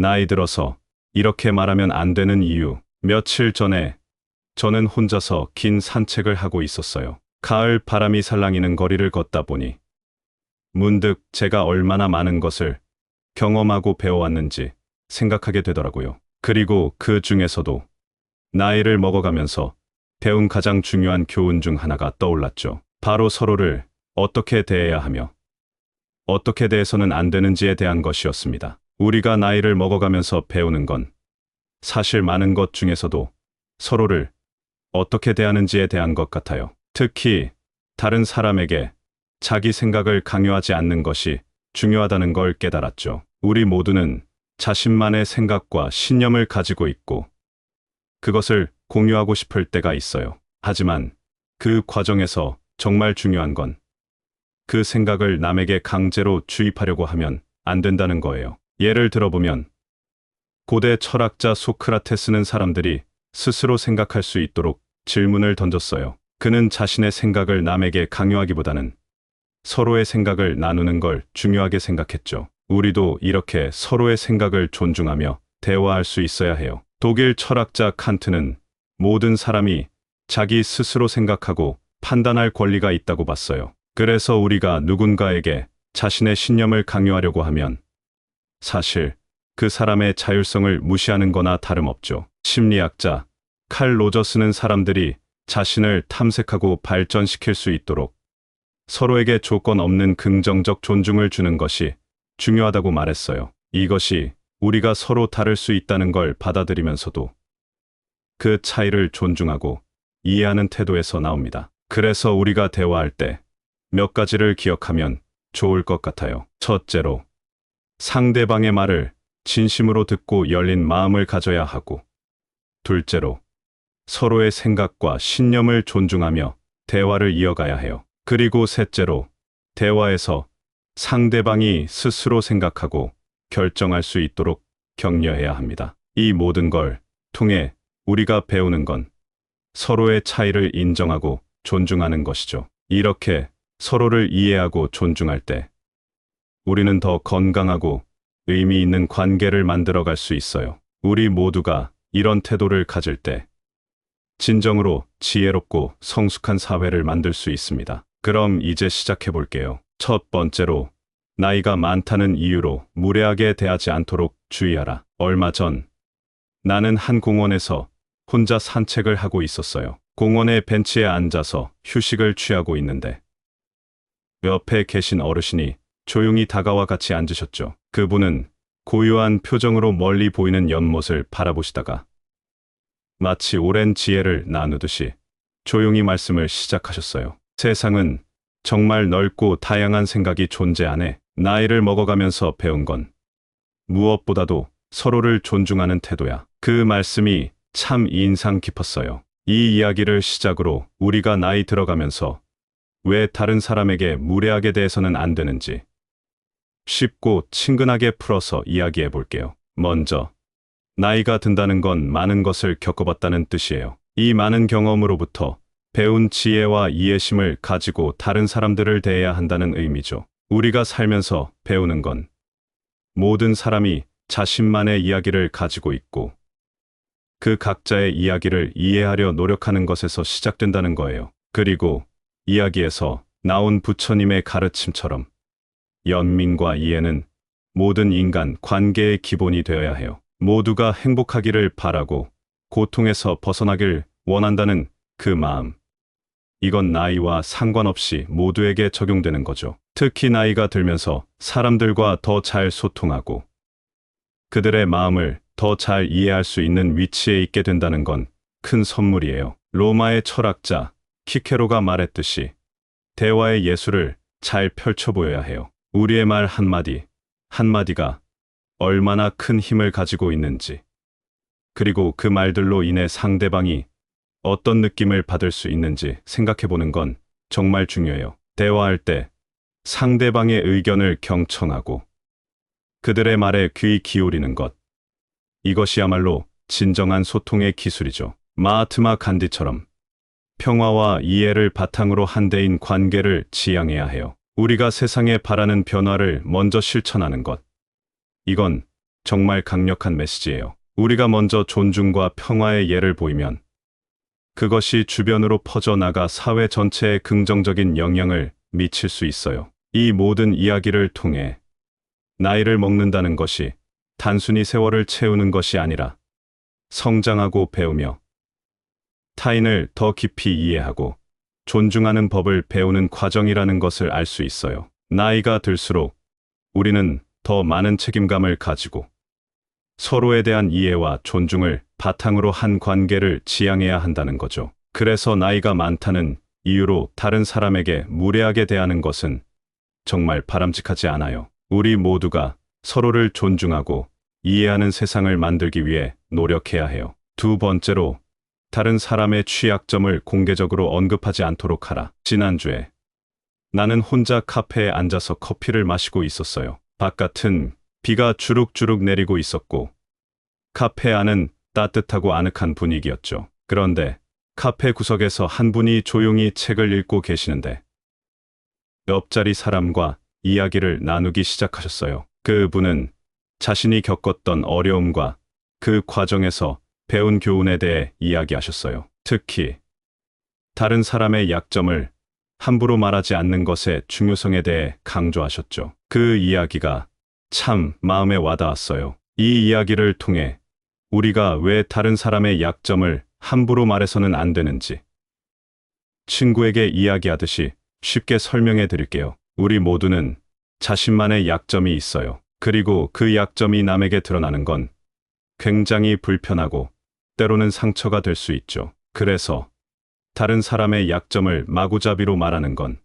나이 들어서 이렇게 말하면 안 되는 이유. 며칠 전에 저는 혼자서 긴 산책을 하고 있었어요. 가을 바람이 살랑이는 거리를 걷다 보니 문득 제가 얼마나 많은 것을 경험하고 배워왔는지 생각하게 되더라고요. 그리고 그 중에서도 나이를 먹어가면서 배운 가장 중요한 교훈 중 하나가 떠올랐죠. 바로 서로를 어떻게 대해야 하며 어떻게 대해서는 안 되는지에 대한 것이었습니다. 우리가 나이를 먹어가면서 배우는 건 사실 많은 것 중에서도 서로를 어떻게 대하는지에 대한 것 같아요. 특히 다른 사람에게 자기 생각을 강요하지 않는 것이 중요하다는 걸 깨달았죠. 우리 모두는 자신만의 생각과 신념을 가지고 있고 그것을 공유하고 싶을 때가 있어요. 하지만 그 과정에서 정말 중요한 건 그 생각을 남에게 강제로 주입하려고 하면 안 된다는 거예요. 예를 들어보면 고대 철학자 소크라테스는 사람들이 스스로 생각할 수 있도록 질문을 던졌어요. 그는 자신의 생각을 남에게 강요하기보다는 서로의 생각을 나누는 걸 중요하게 생각했죠. 우리도 이렇게 서로의 생각을 존중하며 대화할 수 있어야 해요. 독일 철학자 칸트는 모든 사람이 자기 스스로 생각하고 판단할 권리가 있다고 봤어요. 그래서 우리가 누군가에게 자신의 신념을 강요하려고 하면 사실 그 사람의 자율성을 무시하는 거나 다름없죠. 심리학자 칼 로저스는 사람들이 자신을 탐색하고 발전시킬 수 있도록 서로에게 조건 없는 긍정적 존중을 주는 것이 중요하다고 말했어요. 이것이 우리가 서로 다를 수 있다는 걸 받아들이면서도 그 차이를 존중하고 이해하는 태도에서 나옵니다. 그래서 우리가 대화할 때 몇 가지를 기억하면 좋을 것 같아요. 첫째로, 상대방의 말을 진심으로 듣고 열린 마음을 가져야 하고, 둘째로, 서로의 생각과 신념을 존중하며 대화를 이어가야 해요. 그리고 셋째로, 대화에서 상대방이 스스로 생각하고 결정할 수 있도록 격려해야 합니다. 이 모든 걸 통해 우리가 배우는 건 서로의 차이를 인정하고 존중하는 것이죠. 이렇게 서로를 이해하고 존중할 때 우리는 더 건강하고 의미 있는 관계를 만들어갈 수 있어요. 우리 모두가 이런 태도를 가질 때 진정으로 지혜롭고 성숙한 사회를 만들 수 있습니다. 그럼 이제 시작해 볼게요. 첫 번째로, 나이가 많다는 이유로 무례하게 대하지 않도록 주의하라. 얼마 전 나는 한 공원에서 혼자 산책을 하고 있었어요. 공원의 벤치에 앉아서 휴식을 취하고 있는데 옆에 계신 어르신이 조용히 다가와 같이 앉으셨죠. 그분은 고요한 표정으로 멀리 보이는 연못을 바라보시다가 마치 오랜 지혜를 나누듯이 조용히 말씀을 시작하셨어요. 세상은 정말 넓고 다양한 생각이 존재하네. 나이를 먹어가면서 배운 건 무엇보다도 서로를 존중하는 태도야. 그 말씀이 참 인상 깊었어요. 이 이야기를 시작으로 우리가 나이 들어가면서 왜 다른 사람에게 무례하게 대해서는 안 되는지 쉽고 친근하게 풀어서 이야기해 볼게요. 먼저, 나이가 든다는 건 많은 것을 겪어봤다는 뜻이에요. 이 많은 경험으로부터 배운 지혜와 이해심을 가지고 다른 사람들을 대해야 한다는 의미죠. 우리가 살면서 배우는 건 모든 사람이 자신만의 이야기를 가지고 있고 그 각자의 이야기를 이해하려 노력하는 것에서 시작된다는 거예요. 그리고 이야기에서 나온 부처님의 가르침처럼 연민과 이해는 모든 인간 관계의 기본이 되어야 해요. 모두가 행복하기를 바라고 고통에서 벗어나길 원한다는 그 마음. 이건 나이와 상관없이 모두에게 적용되는 거죠. 특히 나이가 들면서 사람들과 더 잘 소통하고 그들의 마음을 더 잘 이해할 수 있는 위치에 있게 된다는 건 큰 선물이에요. 로마의 철학자 키케로가 말했듯이 대화의 예술을 잘 펼쳐 보여야 해요. 우리의 말 한마디, 한마디가 얼마나 큰 힘을 가지고 있는지, 그리고 그 말들로 인해 상대방이 어떤 느낌을 받을 수 있는지 생각해 보는 건 정말 중요해요. 대화할 때 상대방의 의견을 경청하고 그들의 말에 귀 기울이는 것. 이것이야말로 진정한 소통의 기술이죠. 마하트마 간디처럼 평화와 이해를 바탕으로 한대인 관계를 지향해야 해요. 우리가 세상에 바라는 변화를 먼저 실천하는 것. 이건 정말 강력한 메시지예요. 우리가 먼저 존중과 평화의 예를 보이면 그것이 주변으로 퍼져나가 사회 전체에 긍정적인 영향을 미칠 수 있어요. 이 모든 이야기를 통해 나이를 먹는다는 것이 단순히 세월을 채우는 것이 아니라 성장하고 배우며 타인을 더 깊이 이해하고 존중하는 법을 배우는 과정이라는 것을 알 수 있어요. 나이가 들수록 우리는 더 많은 책임감을 가지고 서로에 대한 이해와 존중을 바탕으로 한 관계를 지향해야 한다는 거죠. 그래서 나이가 많다는 이유로 다른 사람에게 무례하게 대하는 것은 정말 바람직하지 않아요. 우리 모두가 서로를 존중하고 이해하는 세상을 만들기 위해 노력해야 해요. 두 번째로, 다른 사람의 취약점을 공개적으로 언급하지 않도록 하라. 지난주에 나는 혼자 카페에 앉아서 커피를 마시고 있었어요. 바깥은 비가 주룩주룩 내리고 있었고 카페 안은 따뜻하고 아늑한 분위기였죠. 그런데 카페 구석에서 한 분이 조용히 책을 읽고 계시는데 옆자리 사람과 이야기를 나누기 시작하셨어요. 그분은 자신이 겪었던 어려움과 그 과정에서 배운 교훈에 대해 이야기하셨어요. 특히 다른 사람의 약점을 함부로 말하지 않는 것의 중요성에 대해 강조하셨죠. 그 이야기가 참 마음에 와닿았어요. 이 이야기를 통해 우리가 왜 다른 사람의 약점을 함부로 말해서는 안 되는지 친구에게 이야기하듯이 쉽게 설명해 드릴게요. 우리 모두는 자신만의 약점이 있어요. 그리고 그 약점이 남에게 드러나는 건 굉장히 불편하고 때로는 상처가 될 수 있죠. 그래서 다른 사람의 약점을 마구잡이로 말하는 건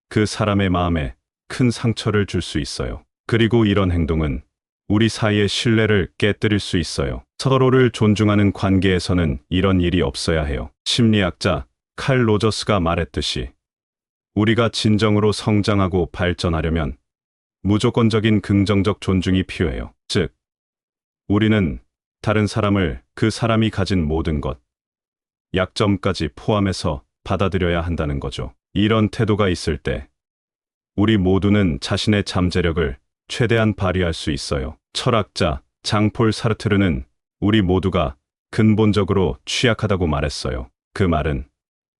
그 사람의 마음에 큰 상처를 줄 수 있어요. 그리고 이런 행동은 우리 사이의 신뢰를 깨뜨릴 수 있어요. 서로를 존중하는 관계에서는 이런 일이 없어야 해요. 심리학자 칼 로저스가 말했듯이 우리가 진정으로 성장하고 발전하려면 무조건적인 긍정적 존중이 필요해요. 즉, 우리는 다른 사람을 그 사람이 가진 모든 것, 약점까지 포함해서 받아들여야 한다는 거죠. 이런 태도가 있을 때 우리 모두는 자신의 잠재력을 최대한 발휘할 수 있어요. 철학자 장폴 사르트르는 우리 모두가 근본적으로 취약하다고 말했어요. 그 말은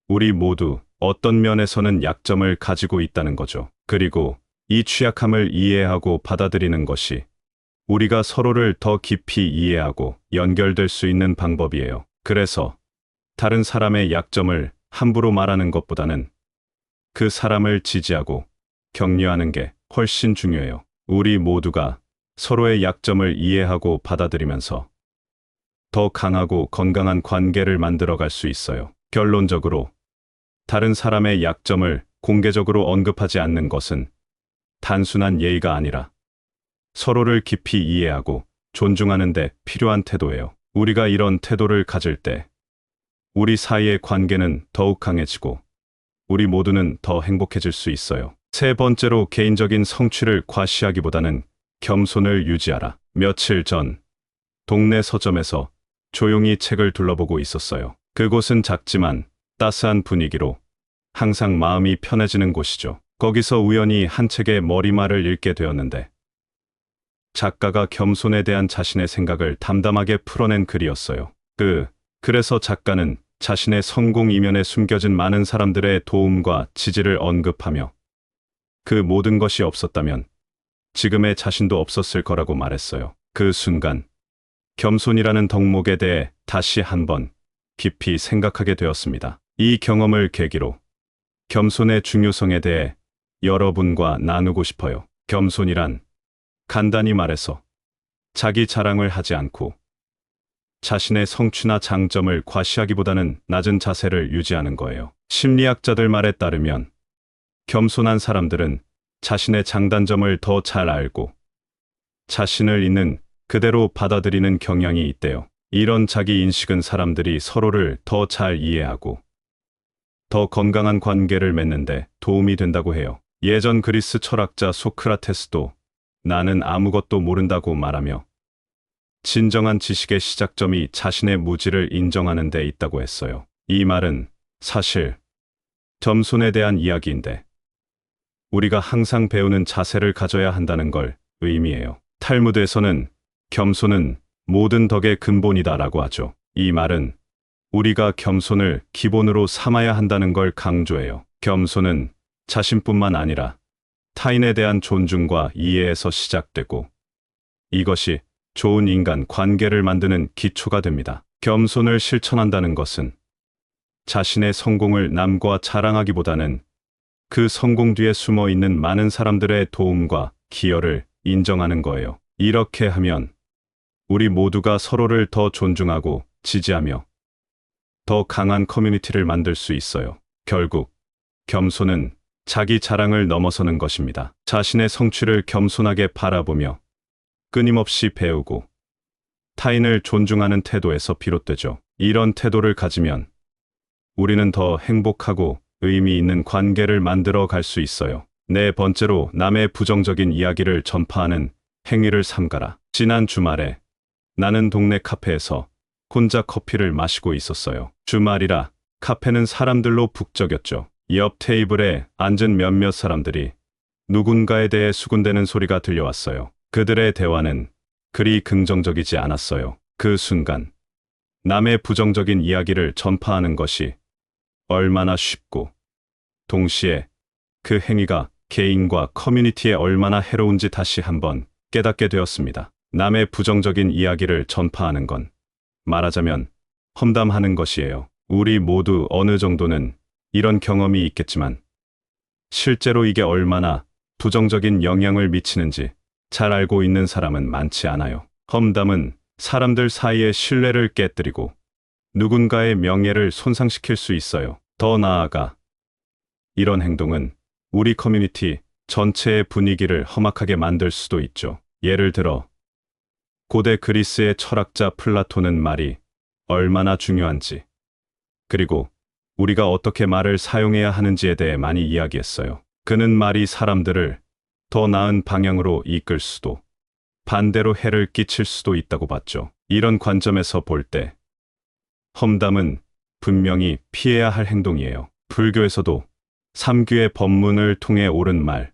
우리 모두 어떤 면에서는 약점을 가지고 있다는 거죠. 그리고 이 취약함을 이해하고 받아들이는 것이 우리가 서로를 더 깊이 이해하고 연결될 수 있는 방법이에요. 그래서 다른 사람의 약점을 함부로 말하는 것보다는 그 사람을 지지하고 격려하는 게 훨씬 중요해요. 우리 모두가 서로의 약점을 이해하고 받아들이면서 더 강하고 건강한 관계를 만들어갈 수 있어요. 결론적으로 다른 사람의 약점을 공개적으로 언급하지 않는 것은 단순한 예의가 아니라 서로를 깊이 이해하고 존중하는 데 필요한 태도예요. 우리가 이런 태도를 가질 때 우리 사이의 관계는 더욱 강해지고 우리 모두는 더 행복해질 수 있어요. 세 번째로, 개인적인 성취를 과시하기보다는 겸손을 유지하라. 며칠 전 동네 서점에서 조용히 책을 둘러보고 있었어요. 그곳은 작지만 따스한 분위기로 항상 마음이 편해지는 곳이죠. 거기서 우연히 한 책의 머리말을 읽게 되었는데 작가가 겸손에 대한 자신의 생각을 담담하게 풀어낸 글이었어요. 그래서 작가는 자신의 성공 이면에 숨겨진 많은 사람들의 도움과 지지를 언급하며 그 모든 것이 없었다면 지금의 자신도 없었을 거라고 말했어요. 그 순간 겸손이라는 덕목에 대해 다시 한번 깊이 생각하게 되었습니다. 이 경험을 계기로 겸손의 중요성에 대해 여러분과 나누고 싶어요. 겸손이란 간단히 말해서 자기 자랑을 하지 않고 자신의 성취나 장점을 과시하기보다는 낮은 자세를 유지하는 거예요. 심리학자들 말에 따르면 겸손한 사람들은 자신의 장단점을 더 잘 알고 자신을 있는 그대로 받아들이는 경향이 있대요. 이런 자기 인식은 사람들이 서로를 더 잘 이해하고 더 건강한 관계를 맺는데 도움이 된다고 해요. 예전 그리스 철학자 소크라테스도 나는 아무것도 모른다고 말하며 진정한 지식의 시작점이 자신의 무지를 인정하는 데 있다고 했어요. 이 말은 사실 겸손에 대한 이야기인데 우리가 항상 배우는 자세를 가져야 한다는 걸 의미해요. 탈무드에서는 겸손은 모든 덕의 근본이다라고 하죠. 이 말은 우리가 겸손을 기본으로 삼아야 한다는 걸 강조해요. 겸손은 자신뿐만 아니라 타인에 대한 존중과 이해에서 시작되고 이것이 좋은 인간 관계를 만드는 기초가 됩니다. 겸손을 실천한다는 것은 자신의 성공을 남과 자랑하기보다는 그 성공 뒤에 숨어 있는 많은 사람들의 도움과 기여를 인정하는 거예요. 이렇게 하면 우리 모두가 서로를 더 존중하고 지지하며 더 강한 커뮤니티를 만들 수 있어요. 결국 겸손은 자기 자랑을 넘어서는 것입니다. 자신의 성취를 겸손하게 바라보며 끊임없이 배우고 타인을 존중하는 태도에서 비롯되죠. 이런 태도를 가지면 우리는 더 행복하고 의미 있는 관계를 만들어 갈 수 있어요. 네 번째로, 남의 부정적인 이야기를 전파하는 행위를 삼가라. 지난 주말에 나는 동네 카페에서 혼자 커피를 마시고 있었어요. 주말이라 카페는 사람들로 북적였죠. 옆 테이블에 앉은 몇몇 사람들이 누군가에 대해 수군대는 소리가 들려왔어요. 그들의 대화는 그리 긍정적이지 않았어요. 그 순간 남의 부정적인 이야기를 전파하는 것이 얼마나 쉽고 동시에 그 행위가 개인과 커뮤니티에 얼마나 해로운지 다시 한번 깨닫게 되었습니다. 남의 부정적인 이야기를 전파하는 건 말하자면 험담하는 것이에요. 우리 모두 어느 정도는 이런 경험이 있겠지만 실제로 이게 얼마나 부정적인 영향을 미치는지 잘 알고 있는 사람은 많지 않아요. 험담은 사람들 사이의 신뢰를 깨뜨리고 누군가의 명예를 손상시킬 수 있어요. 더 나아가 이런 행동은 우리 커뮤니티 전체의 분위기를 험악하게 만들 수도 있죠. 예를 들어 고대 그리스의 철학자 플라톤은 말이 얼마나 중요한지, 그리고 우리가 어떻게 말을 사용해야 하는지에 대해 많이 이야기했어요. 그는 말이 사람들을 더 나은 방향으로 이끌 수도 반대로 해를 끼칠 수도 있다고 봤죠. 이런 관점에서 볼 때 험담은 분명히 피해야 할 행동이에요. 불교에서도 삼귀의 법문을 통해 옳은 말,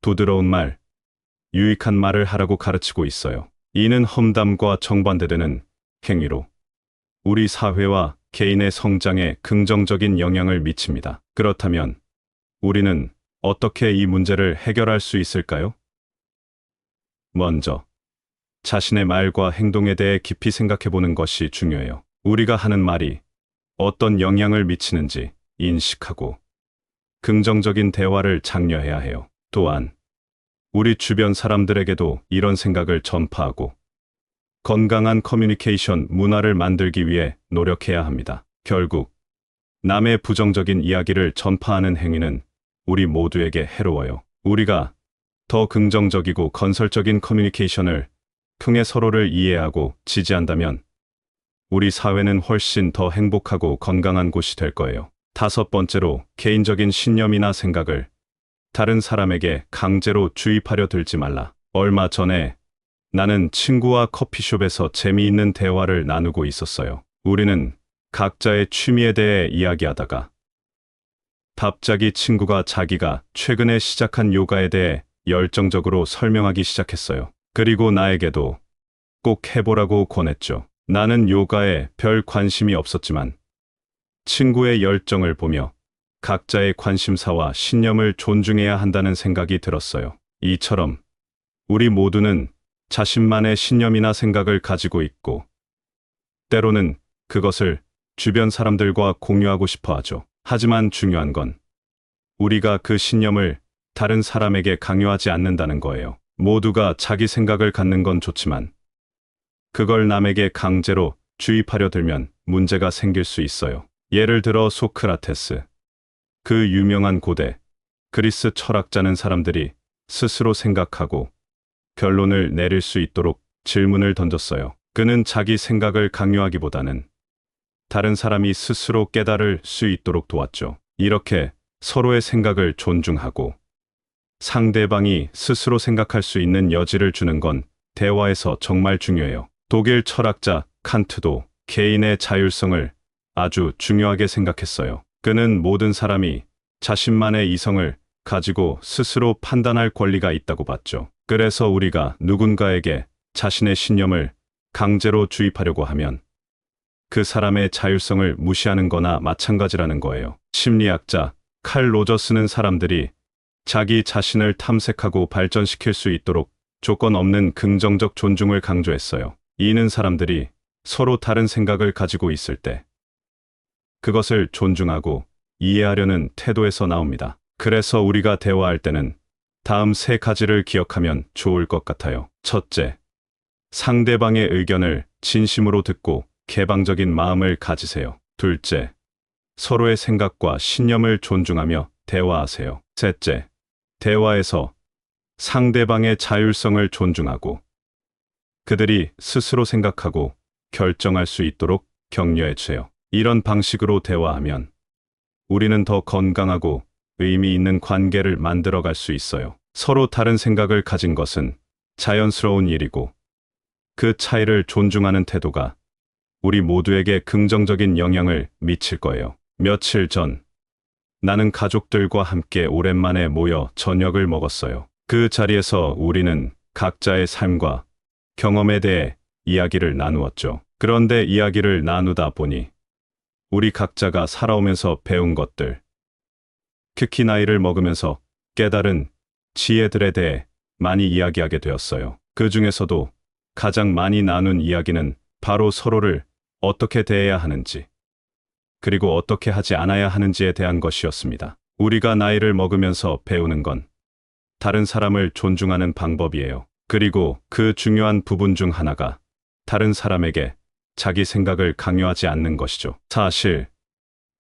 부드러운 말, 유익한 말을 하라고 가르치고 있어요. 이는 험담과 정반대되는 행위로 우리 사회와 개인의 성장에 긍정적인 영향을 미칩니다. 그렇다면 우리는 어떻게 이 문제를 해결할 수 있을까요? 먼저 자신의 말과 행동에 대해 깊이 생각해 보는 것이 중요해요. 우리가 하는 말이 어떤 영향을 미치는지 인식하고 긍정적인 대화를 장려해야 해요. 또한 우리 주변 사람들에게도 이런 생각을 전파하고 건강한 커뮤니케이션 문화를 만들기 위해 노력해야 합니다. 결국 남의 부정적인 이야기를 전파하는 행위는 우리 모두에게 해로워요. 우리가 더 긍정적이고 건설적인 커뮤니케이션을 통해 서로를 이해하고 지지한다면 우리 사회는 훨씬 더 행복하고 건강한 곳이 될 거예요. 다섯 번째로, 개인적인 신념이나 생각을 다른 사람에게 강제로 주입하려 들지 말라. 얼마 전에 나는 친구와 커피숍에서 재미있는 대화를 나누고 있었어요. 우리는 각자의 취미에 대해 이야기하다가 갑자기 친구가 자기가 최근에 시작한 요가에 대해 열정적으로 설명하기 시작했어요. 그리고 나에게도 꼭 해보라고 권했죠. 나는 요가에 별 관심이 없었지만 친구의 열정을 보며 각자의 관심사와 신념을 존중해야 한다는 생각이 들었어요. 이처럼 우리 모두는 자신만의 신념이나 생각을 가지고 있고 때로는 그것을 주변 사람들과 공유하고 싶어 하죠. 하지만 중요한 건 우리가 그 신념을 다른 사람에게 강요하지 않는다는 거예요. 모두가 자기 생각을 갖는 건 좋지만 그걸 남에게 강제로 주입하려 들면 문제가 생길 수 있어요. 예를 들어 소크라테스, 그 유명한 고대 그리스 철학자는 사람들이 스스로 생각하고 결론을 내릴 수 있도록 질문을 던졌어요. 그는 자기 생각을 강요하기보다는 다른 사람이 스스로 깨달을 수 있도록 도왔죠. 이렇게 서로의 생각을 존중하고 상대방이 스스로 생각할 수 있는 여지를 주는 건 대화에서 정말 중요해요. 독일 철학자 칸트도 개인의 자율성을 아주 중요하게 생각했어요. 그는 모든 사람이 자신만의 이성을 가지고 스스로 판단할 권리가 있다고 봤죠. 그래서 우리가 누군가에게 자신의 신념을 강제로 주입하려고 하면 그 사람의 자율성을 무시하는 거나 마찬가지라는 거예요. 심리학자 칼 로저스는 사람들이 자기 자신을 탐색하고 발전시킬 수 있도록 조건 없는 긍정적 존중을 강조했어요. 이는 사람들이 서로 다른 생각을 가지고 있을 때 그것을 존중하고 이해하려는 태도에서 나옵니다. 그래서 우리가 대화할 때는 다음 3가지를 기억하면 좋을 것 같아요. 첫째, 상대방의 의견을 진심으로 듣고 개방적인 마음을 가지세요. 둘째, 서로의 생각과 신념을 존중하며 대화하세요. 셋째, 대화에서 상대방의 자율성을 존중하고 그들이 스스로 생각하고 결정할 수 있도록 격려해 주세요. 이런 방식으로 대화하면 우리는 더 건강하고 의미 있는 관계를 만들어갈 수 있어요. 서로 다른 생각을 가진 것은 자연스러운 일이고 그 차이를 존중하는 태도가 우리 모두에게 긍정적인 영향을 미칠 거예요. 며칠 전 나는 가족들과 함께 오랜만에 모여 저녁을 먹었어요. 그 자리에서 우리는 각자의 삶과 경험에 대해 이야기를 나누었죠. 그런데 이야기를 나누다 보니 우리 각자가 살아오면서 배운 것들, 특히 나이를 먹으면서 깨달은 지혜들에 대해 많이 이야기하게 되었어요. 그 중에서도 가장 많이 나눈 이야기는 바로 서로를 어떻게 대해야 하는지, 그리고 어떻게 하지 않아야 하는지에 대한 것이었습니다. 우리가 나이를 먹으면서 배우는 건 다른 사람을 존중하는 방법이에요. 그리고 그 중요한 부분 중 하나가 다른 사람에게 자기 생각을 강요하지 않는 것이죠. 사실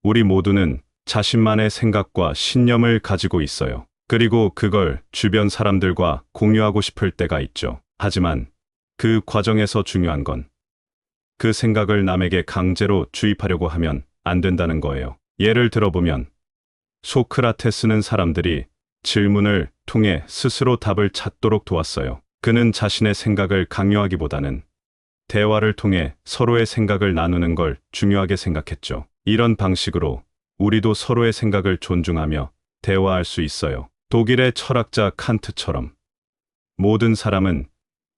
우리 모두는 자신만의 생각과 신념을 가지고 있어요. 그리고 그걸 주변 사람들과 공유하고 싶을 때가 있죠. 하지만 그 과정에서 중요한 건 그 생각을 남에게 강제로 주입하려고 하면 안 된다는 거예요. 예를 들어보면 소크라테스는 사람들이 질문을 통해 스스로 답을 찾도록 도왔어요. 그는 자신의 생각을 강요하기보다는 대화를 통해 서로의 생각을 나누는 걸 중요하게 생각했죠. 이런 방식으로 우리도 서로의 생각을 존중하며 대화할 수 있어요. 독일의 철학자 칸트처럼 모든 사람은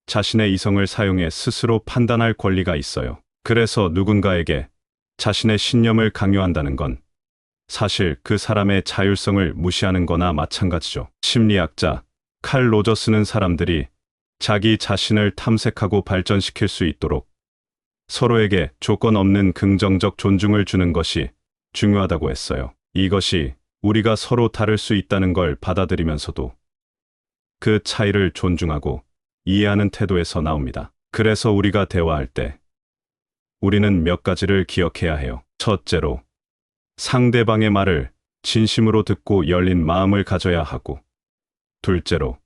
자신의 이성을 사용해 스스로 판단할 권리가 있어요. 그래서 누군가에게 자신의 신념을 강요한다는 건 사실 그 사람의 자율성을 무시하는 거나 마찬가지죠. 심리학자 칼 로저스는 사람들이 자기 자신을 탐색하고 발전시킬 수 있도록 서로에게 조건 없는 긍정적 존중을 주는 것이 중요하다고 했어요. 이것이 우리가 서로 다를 수 있다는 걸 받아들이면서도 그 차이를 존중하고 이해하는 태도에서 나옵니다. 그래서 우리가 대화할 때 우리는 몇 가지를 기억해야 해요. 첫째로, 상대방의 말을 진심으로 듣고 열린 마음을 가져야 하고, 둘째로,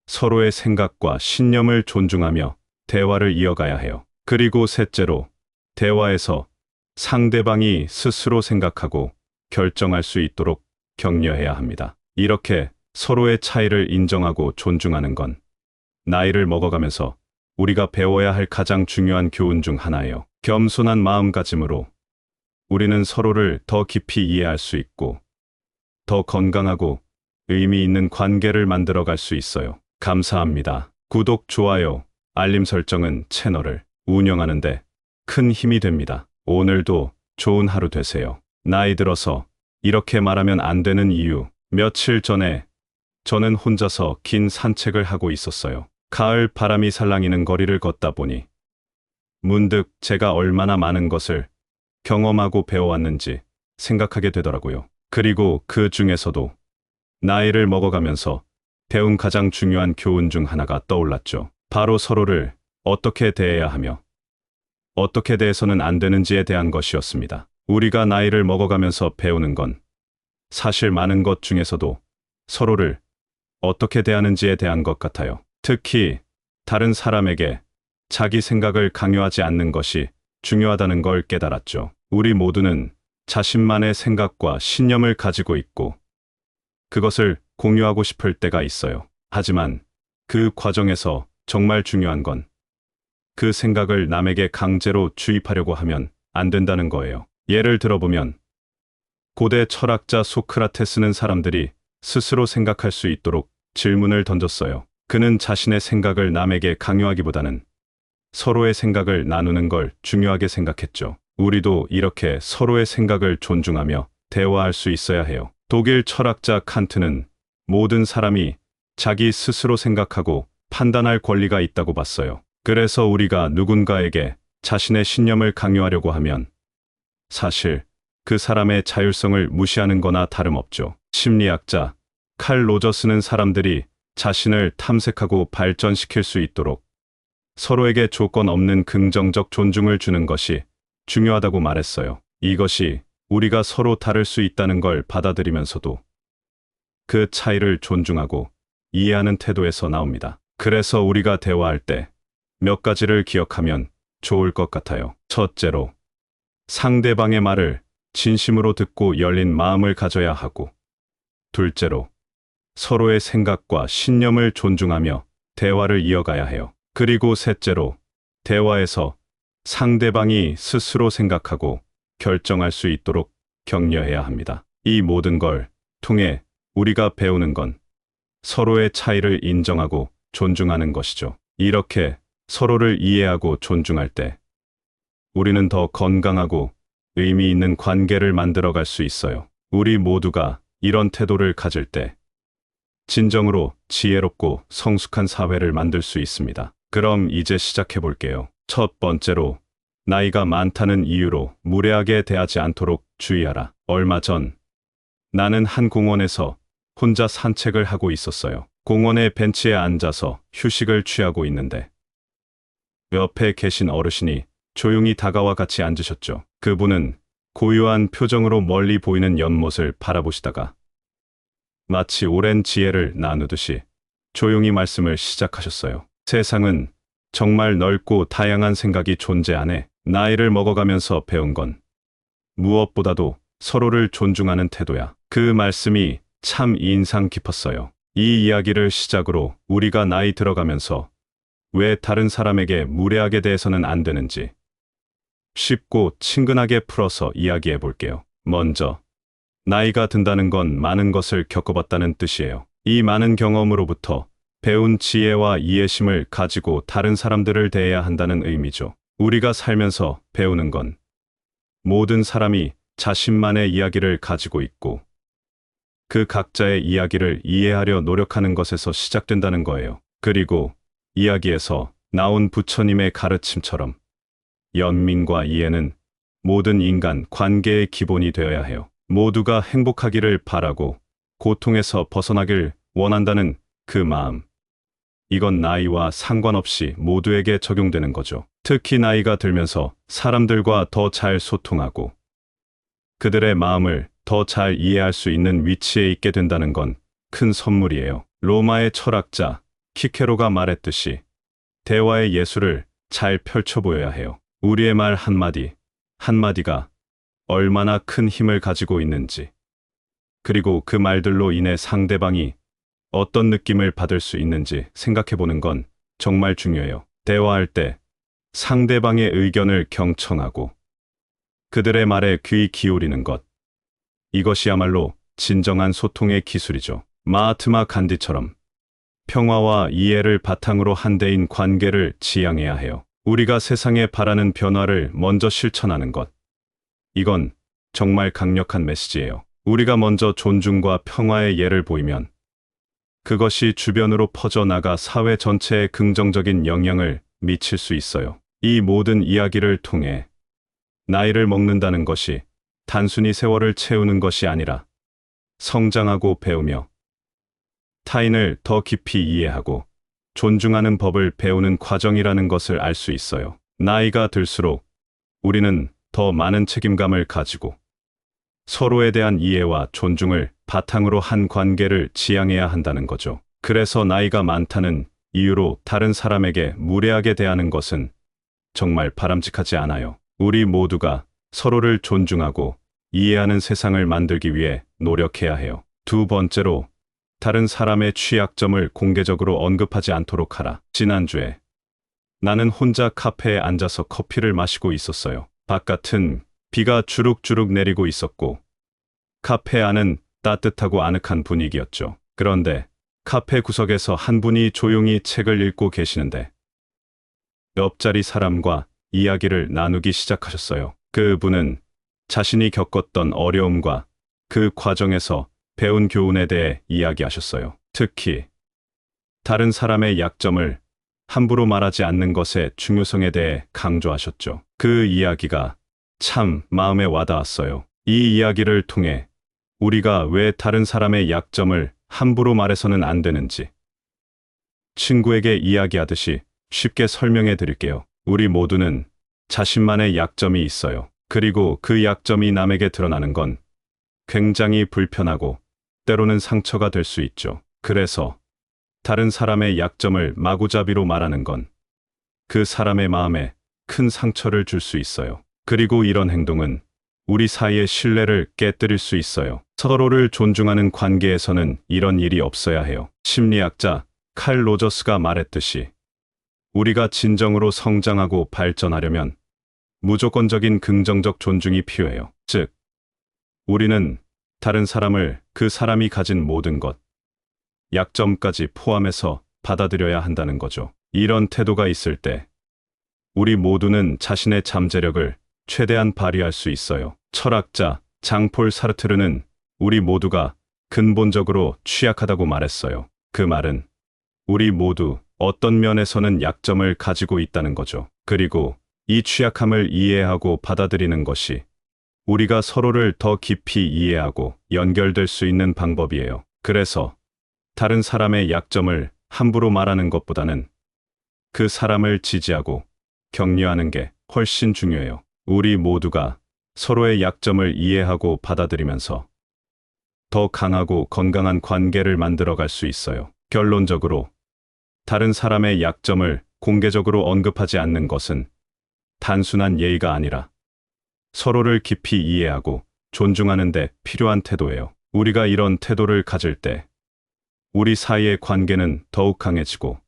서로의 생각과 신념을 존중하며 대화를 이어가야 해요. 그리고 셋째로, 대화에서 상대방이 스스로 생각하고 결정할 수 있도록 격려해야 합니다. 이렇게 서로의 차이를 인정하고 존중하는 건 나이를 먹어가면서 우리가 배워야 할 가장 중요한 교훈 중 하나예요. 겸손한 마음가짐으로 우리는 서로를 더 깊이 이해할 수 있고 더 건강하고 의미 있는 관계를 만들어갈 수 있어요. 감사합니다. 구독, 좋아요, 알림 설정은 채널을 운영하는데 큰 힘이 됩니다. 오늘도 좋은 하루 되세요. 나이 들어서 이렇게 말하면 안 되는 이유. 며칠 전에 저는 혼자서 긴 산책을 하고 있었어요. 가을 바람이 살랑이는 거리를 걷다 보니 문득 제가 얼마나 많은 것을 경험하고 배워왔는지 생각하게 되더라고요. 그리고 그 중에서도 나이를 먹어가면서 배운 가장 중요한 교훈 중 하나가 떠올랐죠. 바로 서로를 어떻게 대해야 하며 어떻게 대해서는 안 되는지에 대한 것이었습니다. 우리가 나이를 먹어가면서 배우는 건 사실 많은 것 중에서도 서로를 어떻게 대하는지에 대한 것 같아요. 특히 다른 사람에게 자기 생각을 강요하지 않는 것이 중요하다는 걸 깨달았죠. 우리 모두는 자신만의 생각과 신념을 가지고 있고 그것을 공유하고 싶을 때가 있어요. 하지만 그 과정에서 정말 중요한 건 그 생각을 남에게 강제로 주입하려고 하면 안 된다는 거예요. 예를 들어보면 고대 철학자 소크라테스는 사람들이 스스로 생각할 수 있도록 질문을 던졌어요. 그는 자신의 생각을 남에게 강요하기보다는 서로의 생각을 나누는 걸 중요하게 생각했죠. 우리도 이렇게 서로의 생각을 존중하며 대화할 수 있어야 해요. 독일 철학자 칸트는 모든 사람이 자기 스스로 생각하고 판단할 권리가 있다고 봤어요. 그래서 우리가 누군가에게 자신의 신념을 강요하려고 하면 사실 그 사람의 자율성을 무시하는 거나 다름없죠. 심리학자 칼 로저스는 사람들이 자신을 탐색하고 발전시킬 수 있도록 서로에게 조건 없는 긍정적 존중을 주는 것이 중요하다고 말했어요. 이것이 우리가 서로 다를 수 있다는 걸 받아들이면서도 그 차이를 존중하고 이해하는 태도에서 나옵니다. 그래서 우리가 대화할 때 몇 가지를 기억하면 좋을 것 같아요. 첫째로, 상대방의 말을 진심으로 듣고 열린 마음을 가져야 하고, 둘째로, 서로의 생각과 신념을 존중하며 대화를 이어가야 해요. 그리고 셋째로, 대화에서 상대방이 스스로 생각하고 결정할 수 있도록 격려해야 합니다. 이 모든 걸 통해 우리가 배우는 건 서로의 차이를 인정하고 존중하는 것이죠. 이렇게 서로를 이해하고 존중할 때 우리는 더 건강하고 의미 있는 관계를 만들어갈 수 있어요. 우리 모두가 이런 태도를 가질 때 진정으로 지혜롭고 성숙한 사회를 만들 수 있습니다. 그럼 이제 시작해 볼게요. 첫 번째로, 나이가 많다는 이유로 무례하게 대하지 않도록 주의하라. 얼마 전 나는 한 공원에서 혼자 산책을 하고 있었어요. 공원의 벤치에 앉아서 휴식을 취하고 있는데 옆에 계신 어르신이 조용히 다가와 같이 앉으셨죠. 그분은 고요한 표정으로 멀리 보이는 연못을 바라보시다가 마치 오랜 지혜를 나누듯이 조용히 말씀을 시작하셨어요. 세상은 정말 넓고 다양한 생각이 존재하네. 나이를 먹어가면서 배운 건 무엇보다도 서로를 존중하는 태도야. 그 말씀이 참 인상 깊었어요. 이 이야기를 시작으로 우리가 나이 들어가면서 왜 다른 사람에게 무례하게 대해서는 안 되는지 쉽고 친근하게 풀어서 이야기해 볼게요. 먼저, 나이가 든다는 건 많은 것을 겪어봤다는 뜻이에요. 이 많은 경험으로부터 배운 지혜와 이해심을 가지고 다른 사람들을 대해야 한다는 의미죠. 우리가 살면서 배우는 건 모든 사람이 자신만의 이야기를 가지고 있고 그 각자의 이야기를 이해하려 노력하는 것에서 시작된다는 거예요. 그리고 이야기에서 나온 부처님의 가르침처럼 연민과 이해는 모든 인간 관계의 기본이 되어야 해요. 모두가 행복하기를 바라고 고통에서 벗어나길 원한다는 그 마음. 이건 나이와 상관없이 모두에게 적용되는 거죠. 특히 나이가 들면서 사람들과 더 잘 소통하고 그들의 마음을 더 잘 이해할 수 있는 위치에 있게 된다는 건 큰 선물이에요. 로마의 철학자 키케로가 말했듯이 대화의 예술을 잘 펼쳐 보여야 해요. 우리의 말 한마디, 한마디가 얼마나 큰 힘을 가지고 있는지, 그리고 그 말들로 인해 상대방이 어떤 느낌을 받을 수 있는지 생각해 보는 건 정말 중요해요. 대화할 때 상대방의 의견을 경청하고 그들의 말에 귀 기울이는 것. 이것이야말로 진정한 소통의 기술이죠. 마하트마 간디처럼 평화와 이해를 바탕으로 한대인 관계를 지향해야 해요. 우리가 세상에 바라는 변화를 먼저 실천하는 것. 이건 정말 강력한 메시지예요. 우리가 먼저 존중과 평화의 예를 보이면 그것이 주변으로 퍼져나가 사회 전체에 긍정적인 영향을 미칠 수 있어요. 이 모든 이야기를 통해 나이를 먹는다는 것이 단순히 세월을 채우는 것이 아니라 성장하고 배우며 타인을 더 깊이 이해하고 존중하는 법을 배우는 과정이라는 것을 알 수 있어요. 나이가 들수록 우리는 더 많은 책임감을 가지고 서로에 대한 이해와 존중을 바탕으로 한 관계를 지향해야 한다는 거죠. 그래서 나이가 많다는 이유로 다른 사람에게 무례하게 대하는 것은 정말 바람직하지 않아요. 우리 모두가 서로를 존중하고 이해하는 세상을 만들기 위해 노력해야 해요. 두 번째로, 다른 사람의 취약점을 공개적으로 언급하지 않도록 하라. 지난주에 나는 혼자 카페에 앉아서 커피를 마시고 있었어요. 바깥은 비가 주룩주룩 내리고 있었고 카페 안은 따뜻하고 아늑한 분위기였죠. 그런데 카페 구석에서 한 분이 조용히 책을 읽고 계시는데 옆자리 사람과 이야기를 나누기 시작하셨어요. 그분은 자신이 겪었던 어려움과 그 과정에서 배운 교훈에 대해 이야기하셨어요. 특히 다른 사람의 약점을 함부로 말하지 않는 것의 중요성에 대해 강조하셨죠. 그 이야기가 참 마음에 와닿았어요. 이 이야기를 통해 우리가 왜 다른 사람의 약점을 함부로 말해서는 안 되는지 친구에게 이야기하듯이 쉽게 설명해 드릴게요. 우리 모두는 자신만의 약점이 있어요. 그리고 그 약점이 남에게 드러나는 건 굉장히 불편하고 때로는 상처가 될 수 있죠. 그래서 다른 사람의 약점을 마구잡이로 말하는 건 그 사람의 마음에 큰 상처를 줄 수 있어요. 그리고 이런 행동은 우리 사이의 신뢰를 깨뜨릴 수 있어요. 서로를 존중하는 관계에서는 이런 일이 없어야 해요. 심리학자 칼 로저스가 말했듯이 우리가 진정으로 성장하고 발전하려면 무조건적인 긍정적 존중이 필요해요. 즉, 우리는 다른 사람을 그 사람이 가진 모든 것, 약점까지 포함해서 받아들여야 한다는 거죠. 이런 태도가 있을 때 우리 모두는 자신의 잠재력을 최대한 발휘할 수 있어요. 철학자 장폴 사르트르는 우리 모두가 근본적으로 취약하다고 말했어요. 그 말은 우리 모두 어떤 면에서는 약점을 가지고 있다는 거죠. 그리고 이 취약함을 이해하고 받아들이는 것이 우리가 서로를 더 깊이 이해하고 연결될 수 있는 방법이에요. 그래서 다른 사람의 약점을 함부로 말하는 것보다는 그 사람을 지지하고 격려하는 게 훨씬 중요해요. 우리 모두가 서로의 약점을 이해하고 받아들이면서 더 강하고 건강한 관계를 만들어갈 수 있어요. 결론적으로 다른 사람의 약점을 공개적으로 언급하지 않는 것은 단순한 예의가 아니라 서로를 깊이 이해하고 존중하는 데 필요한 태도예요. 우리가 이런 태도를 가질 때 우리 사이의 관계는 더욱 강해지고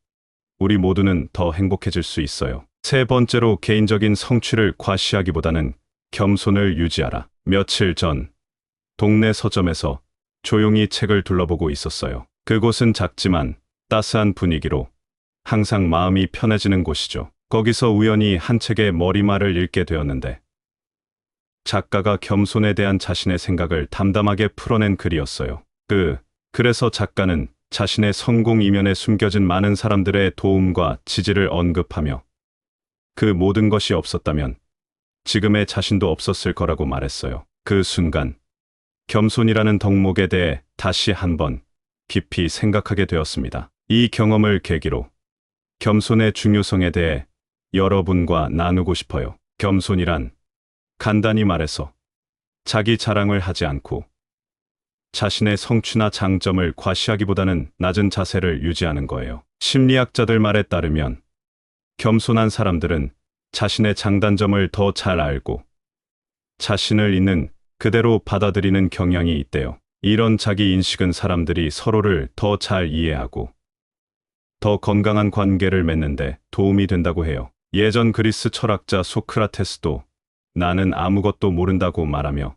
우리 모두는 더 행복해질 수 있어요. 세 번째로 개인적인 성취를 과시하기보다는 겸손을 유지하라. 며칠 전 동네 서점에서 조용히 책을 둘러보고 있었어요. 그곳은 작지만 따스한 분위기로 항상 마음이 편해지는 곳이죠. 거기서 우연히 한 책의 머리말을 읽게 되었는데 작가가 겸손에 대한 자신의 생각을 담담하게 풀어낸 글이었어요. 그래서 작가는 자신의 성공 이면에 숨겨진 많은 사람들의 도움과 지지를 언급하며 그 모든 것이 없었다면 지금의 자신도 없었을 거라고 말했어요. 그 순간 겸손이라는 덕목에 대해 다시 한번 깊이 생각하게 되었습니다. 이 경험을 계기로 겸손의 중요성에 대해 여러분과 나누고 싶어요. 겸손이란 간단히 말해서 자기 자랑을 하지 않고 자신의 성취나 장점을 과시하기보다는 낮은 자세를 유지하는 거예요. 심리학자들 말에 따르면 겸손한 사람들은 자신의 장단점을 더 잘 알고 자신을 있는 그대로 받아들이는 경향이 있대요. 이런 자기 인식은 사람들이 서로를 더 잘 이해하고 더 건강한 관계를 맺는데 도움이 된다고 해요. 예전 그리스 철학자 소크라테스도 나는 아무것도 모른다고 말하며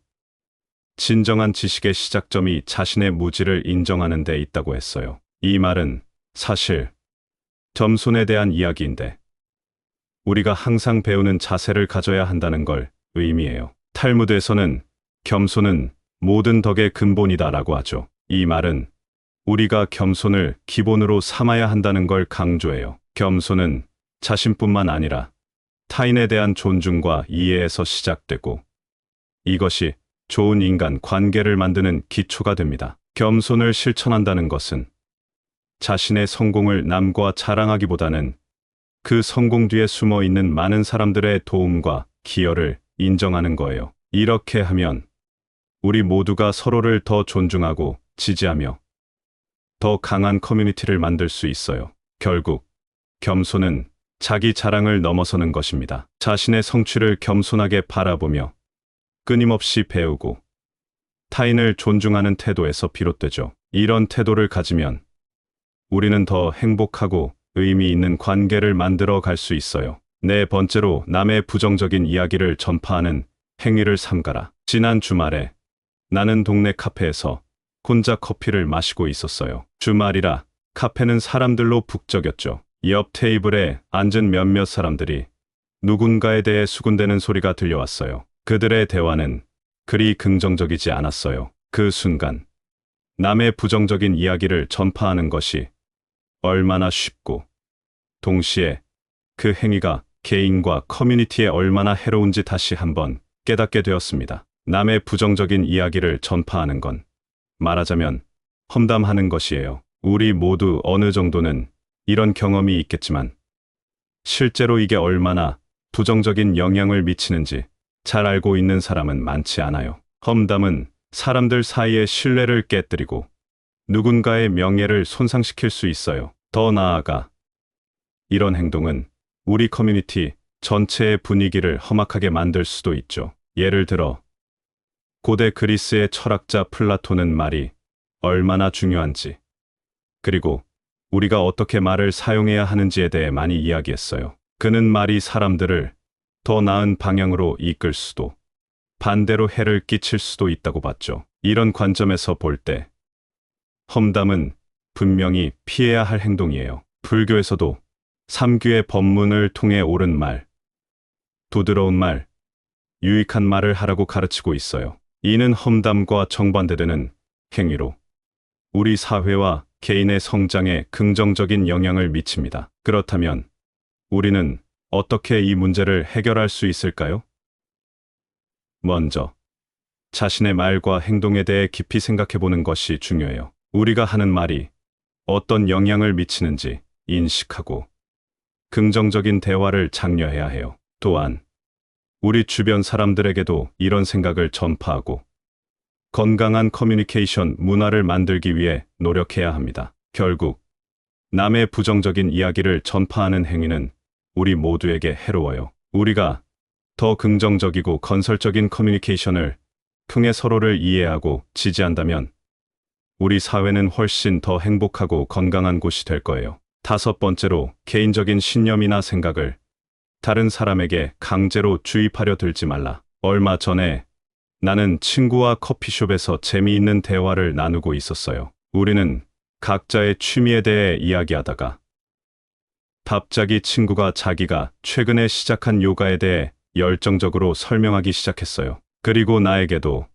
진정한 지식의 시작점이 자신의 무지를 인정하는 데 있다고 했어요. 이 말은 사실 겸손에 대한 이야기인데 우리가 항상 배우는 자세를 가져야 한다는 걸 의미해요. 탈무드에서는 겸손은 모든 덕의 근본이다라고 하죠. 이 말은 우리가 겸손을 기본으로 삼아야 한다는 걸 강조해요. 겸손은 자신뿐만 아니라 타인에 대한 존중과 이해에서 시작되고 이것이 좋은 인간 관계를 만드는 기초가 됩니다. 겸손을 실천한다는 것은 자신의 성공을 남과 자랑하기보다는 그 성공 뒤에 숨어 있는 많은 사람들의 도움과 기여를 인정하는 거예요. 이렇게 하면 우리 모두가 서로를 더 존중하고 지지하며 더 강한 커뮤니티를 만들 수 있어요. 결국 겸손은 자기 자랑을 넘어서는 것입니다. 자신의 성취를 겸손하게 바라보며 끊임없이 배우고 타인을 존중하는 태도에서 비롯되죠. 이런 태도를 가지면 우리는 더 행복하고 의미 있는 관계를 만들어 갈 수 있어요. 네 번째로 남의 부정적인 이야기를 전파하는 행위를 삼가라. 지난 주말에 나는 동네 카페에서 혼자 커피를 마시고 있었어요. 주말이라 카페는 사람들로 북적였죠. 옆 테이블에 앉은 몇몇 사람들이 누군가에 대해 수군대는 소리가 들려왔어요. 그들의 대화는 그리 긍정적이지 않았어요. 그 순간 남의 부정적인 이야기를 전파하는 것이 얼마나 쉽고 동시에 그 행위가 개인과 커뮤니티에 얼마나 해로운지 다시 한번 깨닫게 되었습니다. 남의 부정적인 이야기를 전파하는 건 말하자면 험담하는 것이에요. 우리 모두 어느 정도는 이런 경험이 있겠지만 실제로 이게 얼마나 부정적인 영향을 미치는지 잘 알고 있는 사람은 많지 않아요. 험담은 사람들 사이의 신뢰를 깨뜨리고 누군가의 명예를 손상시킬 수 있어요. 더 나아가 이런 행동은 우리 커뮤니티 전체의 분위기를 험악하게 만들 수도 있죠. 예를 들어 고대 그리스의 철학자 플라톤은 말이 얼마나 중요한지, 그리고 우리가 어떻게 말을 사용해야 하는지에 대해 많이 이야기했어요. 그는 말이 사람들을 더 나은 방향으로 이끌 수도 반대로 해를 끼칠 수도 있다고 봤죠. 이런 관점에서 볼 때 험담은 분명히 피해야 할 행동이에요. 불교에서도 삼귀의 법문을 통해 옳은 말, 부드러운 말, 유익한 말을 하라고 가르치고 있어요. 이는 험담과 정반대되는 행위로 우리 사회와 개인의 성장에 긍정적인 영향을 미칩니다. 그렇다면 우리는 어떻게 이 문제를 해결할 수 있을까요? 먼저 자신의 말과 행동에 대해 깊이 생각해 보는 것이 중요해요. 우리가 하는 말이 어떤 영향을 미치는지 인식하고 긍정적인 대화를 장려해야 해요. 또한 우리 주변 사람들에게도 이런 생각을 전파하고 건강한 커뮤니케이션 문화를 만들기 위해 노력해야 합니다. 결국 남의 부정적인 이야기를 전파하는 행위는 우리 모두에게 해로워요. 우리가 더 긍정적이고 건설적인 커뮤니케이션을 통해 서로를 이해하고 지지한다면 우리 사회는 훨씬 더 행복하고 건강한 곳이 될 거예요. 다섯 번째로, 개인적인 신념이나 생각을 다른 사람에게 강제로 주입하려 들지 말라. 얼마 전에 나는 친구와 커피숍에서 재미있는 대화를 나누고 있었어요. 우리는 각자의 취미에 대해 이야기하다가 갑자기 친구가 자기가 최근에 시작한 요가에 대해 열정적으로 설명하기 시작했어요. 그리고 나에게도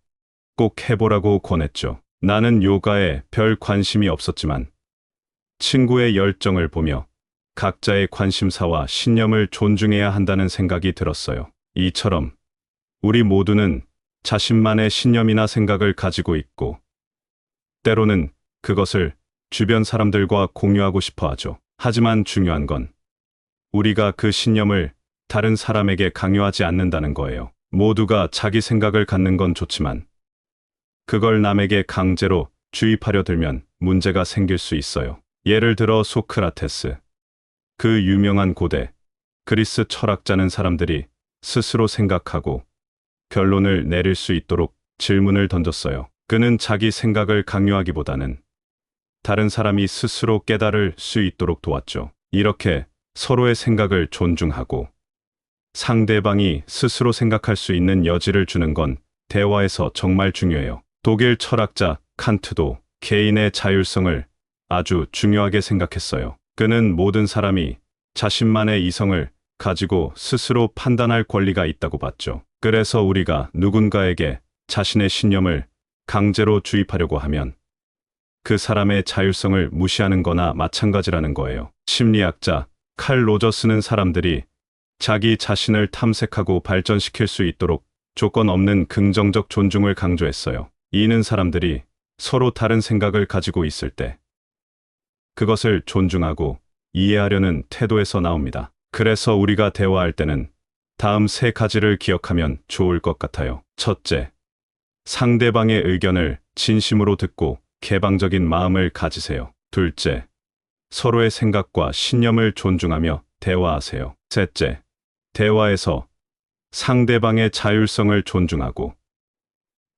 꼭 해보라고 권했죠. 나는 요가에 별 관심이 없었지만 친구의 열정을 보며 각자의 관심사와 신념을 존중해야 한다는 생각이 들었어요. 이처럼 우리 모두는 자신만의 신념이나 생각을 가지고 있고 때로는 그것을 주변 사람들과 공유하고 싶어 하죠. 하지만 중요한 건 우리가 그 신념을 다른 사람에게 강요하지 않는다는 거예요. 모두가 자기 생각을 갖는 건 좋지만 그걸 남에게 강제로 주입하려 들면 문제가 생길 수 있어요. 예를 들어 소크라테스, 그 유명한 고대 그리스 철학자는 사람들이 스스로 생각하고 결론을 내릴 수 있도록 질문을 던졌어요. 그는 자기 생각을 강요하기보다는 다른 사람이 스스로 깨달을 수 있도록 도왔죠. 이렇게 서로의 생각을 존중하고 상대방이 스스로 생각할 수 있는 여지를 주는 건 대화에서 정말 중요해요. 독일 철학자 칸트도 개인의 자율성을 아주 중요하게 생각했어요. 그는 모든 사람이 자신만의 이성을 가지고 스스로 판단할 권리가 있다고 봤죠. 그래서 우리가 누군가에게 자신의 신념을 강제로 주입하려고 하면 그 사람의 자율성을 무시하는 거나 마찬가지라는 거예요. 심리학자 칼 로저스는 사람들이 자기 자신을 탐색하고 발전시킬 수 있도록 조건 없는 긍정적 존중을 강조했어요. 이는 사람들이 서로 다른 생각을 가지고 있을 때 그것을 존중하고 이해하려는 태도에서 나옵니다. 그래서 우리가 대화할 때는 다음 세 가지를 기억하면 좋을 것 같아요. 첫째, 상대방의 의견을 진심으로 듣고 개방적인 마음을 가지세요. 둘째, 서로의 생각과 신념을 존중하며 대화하세요. 셋째, 대화에서 상대방의 자율성을 존중하고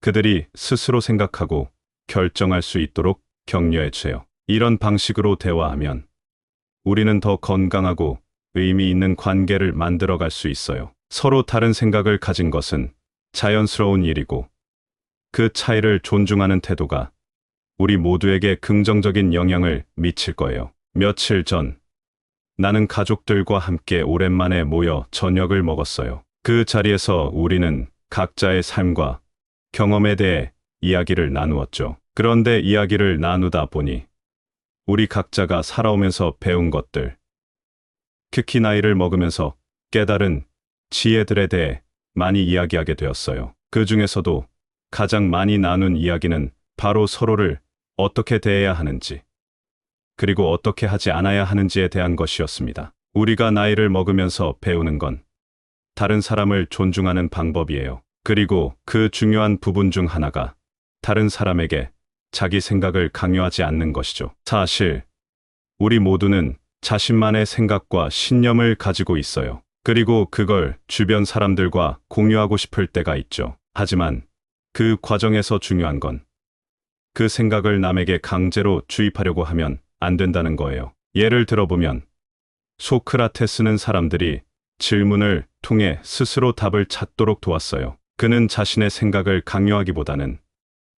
그들이 스스로 생각하고 결정할 수 있도록 격려해 주세요. 이런 방식으로 대화하면 우리는 더 건강하고 의미 있는 관계를 만들어갈 수 있어요. 서로 다른 생각을 가진 것은 자연스러운 일이고 그 차이를 존중하는 태도가 우리 모두에게 긍정적인 영향을 미칠 거예요. 며칠 전 나는 가족들과 함께 오랜만에 모여 저녁을 먹었어요. 그 자리에서 우리는 각자의 삶과 경험에 대해 이야기를 나누었죠. 그런데 이야기를 나누다 보니 우리 각자가 살아오면서 배운 것들, 특히 나이를 먹으면서 깨달은 지혜들에 대해 많이 이야기하게 되었어요. 그 중에서도 가장 많이 나눈 이야기는 바로 서로를 어떻게 대해야 하는지, 그리고 어떻게 하지 않아야 하는지에 대한 것이었습니다. 우리가 나이를 먹으면서 배우는 건 다른 사람을 존중하는 방법이에요. 그리고 그 중요한 부분 중 하나가 다른 사람에게 자기 생각을 강요하지 않는 것이죠. 사실 우리 모두는 자신만의 생각과 신념을 가지고 있어요. 그리고 그걸 주변 사람들과 공유하고 싶을 때가 있죠. 하지만 그 과정에서 중요한 건 그 생각을 남에게 강제로 주입하려고 하면 안 된다는 거예요. 예를 들어보면 소크라테스는 사람들이 질문을 통해 스스로 답을 찾도록 도왔어요. 그는 자신의 생각을 강요하기보다는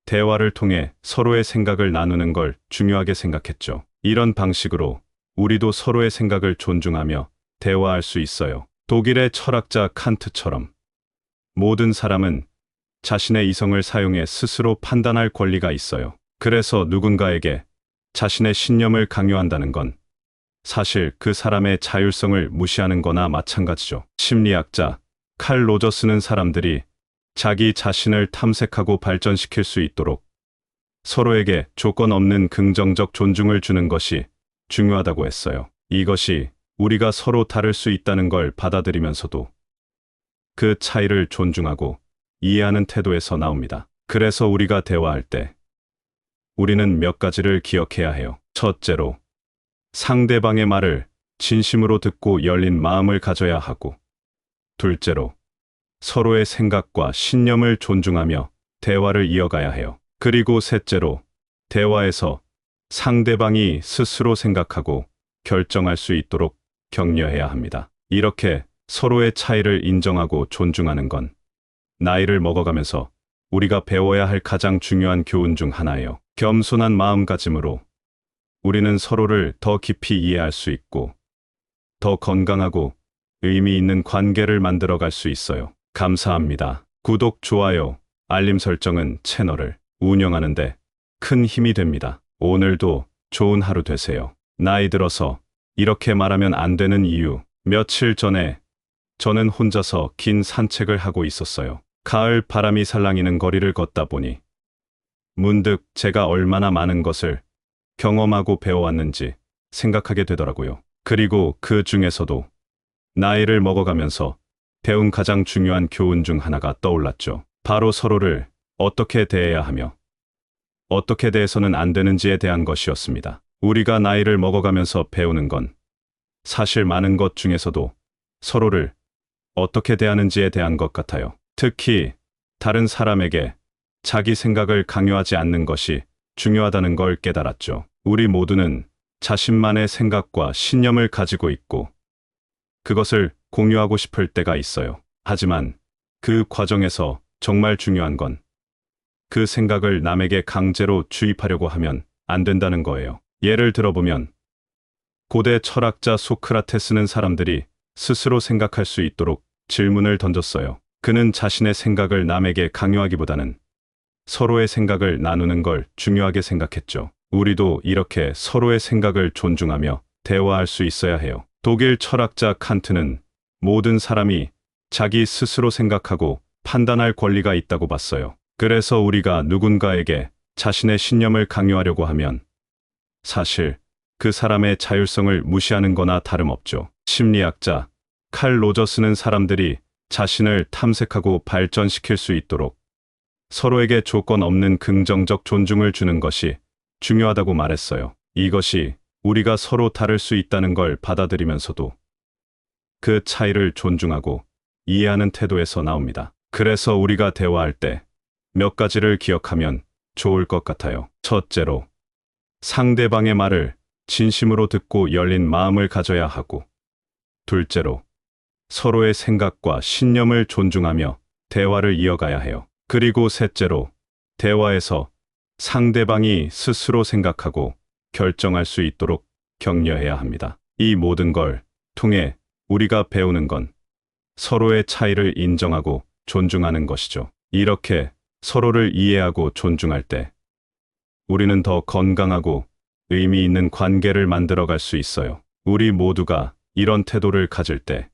대화를 통해 서로의 생각을 나누는 걸 중요하게 생각했죠. 이런 방식으로 우리도 서로의 생각을 존중하며 대화할 수 있어요. 독일의 철학자 칸트처럼 모든 사람은 자신의 이성을 사용해 스스로 판단할 권리가 있어요. 그래서 누군가에게 자신의 신념을 강요한다는 건 사실 그 사람의 자율성을 무시하는 거나 마찬가지죠. 심리학자 칼 로저스는 사람들이 자기 자신을 탐색하고 발전시킬 수 있도록 서로에게 조건 없는 긍정적 존중을 주는 것이 중요하다고 했어요. 이것이 우리가 서로 다를 수 있다는 걸 받아들이면서도 그 차이를 존중하고 이해하는 태도에서 나옵니다. 그래서 우리가 대화할 때 우리는 몇 가지를 기억해야 해요. 첫째로, 상대방의 말을 진심으로 듣고 열린 마음을 가져야 하고, 둘째로, 서로의 생각과 신념을 존중하며 대화를 이어가야 해요. 그리고 셋째로, 대화에서 상대방이 스스로 생각하고 결정할 수 있도록 격려해야 합니다. 이렇게 서로의 차이를 인정하고 존중하는 건 나이를 먹어가면서 우리가 배워야 할 가장 중요한 교훈 중 하나예요. 겸손한 마음가짐으로 우리는 서로를 더 깊이 이해할 수 있고 더 건강하고 의미 있는 관계를 만들어갈 수 있어요. 감사합니다. 구독, 좋아요, 알림 설정은 채널을 운영하는데 큰 힘이 됩니다. 오늘도 좋은 하루 되세요. 나이 들어서 이렇게 말하면 안 되는 이유. 며칠 전에 저는 혼자서 긴 산책을 하고 있었어요. 가을 바람이 살랑이는 거리를 걷다 보니 문득 제가 얼마나 많은 것을 경험하고 배워왔는지 생각하게 되더라고요. 그리고 그 중에서도 나이를 먹어가면서 배운 가장 중요한 교훈 중 하나가 떠올랐죠. 바로 서로를 어떻게 대해야 하며 어떻게 대해서는 안 되는지에 대한 것이었습니다. 우리가 나이를 먹어가면서 배우는 건 사실 많은 것 중에서도 서로를 어떻게 대하는지에 대한 것 같아요. 특히 다른 사람에게 자기 생각을 강요하지 않는 것이 중요하다는 걸 깨달았죠. 우리 모두는 자신만의 생각과 신념을 가지고 있고 그것을 공유하고 싶을 때가 있어요. 하지만 그 과정에서 정말 중요한 건 그 생각을 남에게 강제로 주입하려고 하면 안 된다는 거예요. 예를 들어보면 고대 철학자 소크라테스는 사람들이 스스로 생각할 수 있도록 질문을 던졌어요. 그는 자신의 생각을 남에게 강요하기보다는 서로의 생각을 나누는 걸 중요하게 생각했죠. 우리도 이렇게 서로의 생각을 존중하며 대화할 수 있어야 해요. 독일 철학자 칸트는 모든 사람이 자기 스스로 생각하고 판단할 권리가 있다고 봤어요. 그래서 우리가 누군가에게 자신의 신념을 강요하려고 하면 사실 그 사람의 자율성을 무시하는 거나 다름없죠. 심리학자 칼 로저스는 사람들이 자신을 탐색하고 발전시킬 수 있도록 서로에게 조건 없는 긍정적 존중을 주는 것이 중요하다고 말했어요. 이것이 우리가 서로 다를 수 있다는 걸 받아들이면서도 그 차이를 존중하고 이해하는 태도에서 나옵니다. 그래서 우리가 대화할 때 몇 가지를 기억하면 좋을 것 같아요. 첫째로, 상대방의 말을 진심으로 듣고 열린 마음을 가져야 하고, 둘째로, 서로의 생각과 신념을 존중하며 대화를 이어가야 해요. 그리고 셋째로, 대화에서 상대방이 스스로 생각하고 결정할 수 있도록 격려해야 합니다. 이 모든 걸 통해 우리가 배우는 건 서로의 차이를 인정하고 존중하는 것이죠. 이렇게 서로를 이해하고 존중할 때 우리는 더 건강하고 의미 있는 관계를 만들어갈 수 있어요. 우리 모두가 이런 태도를 가질 때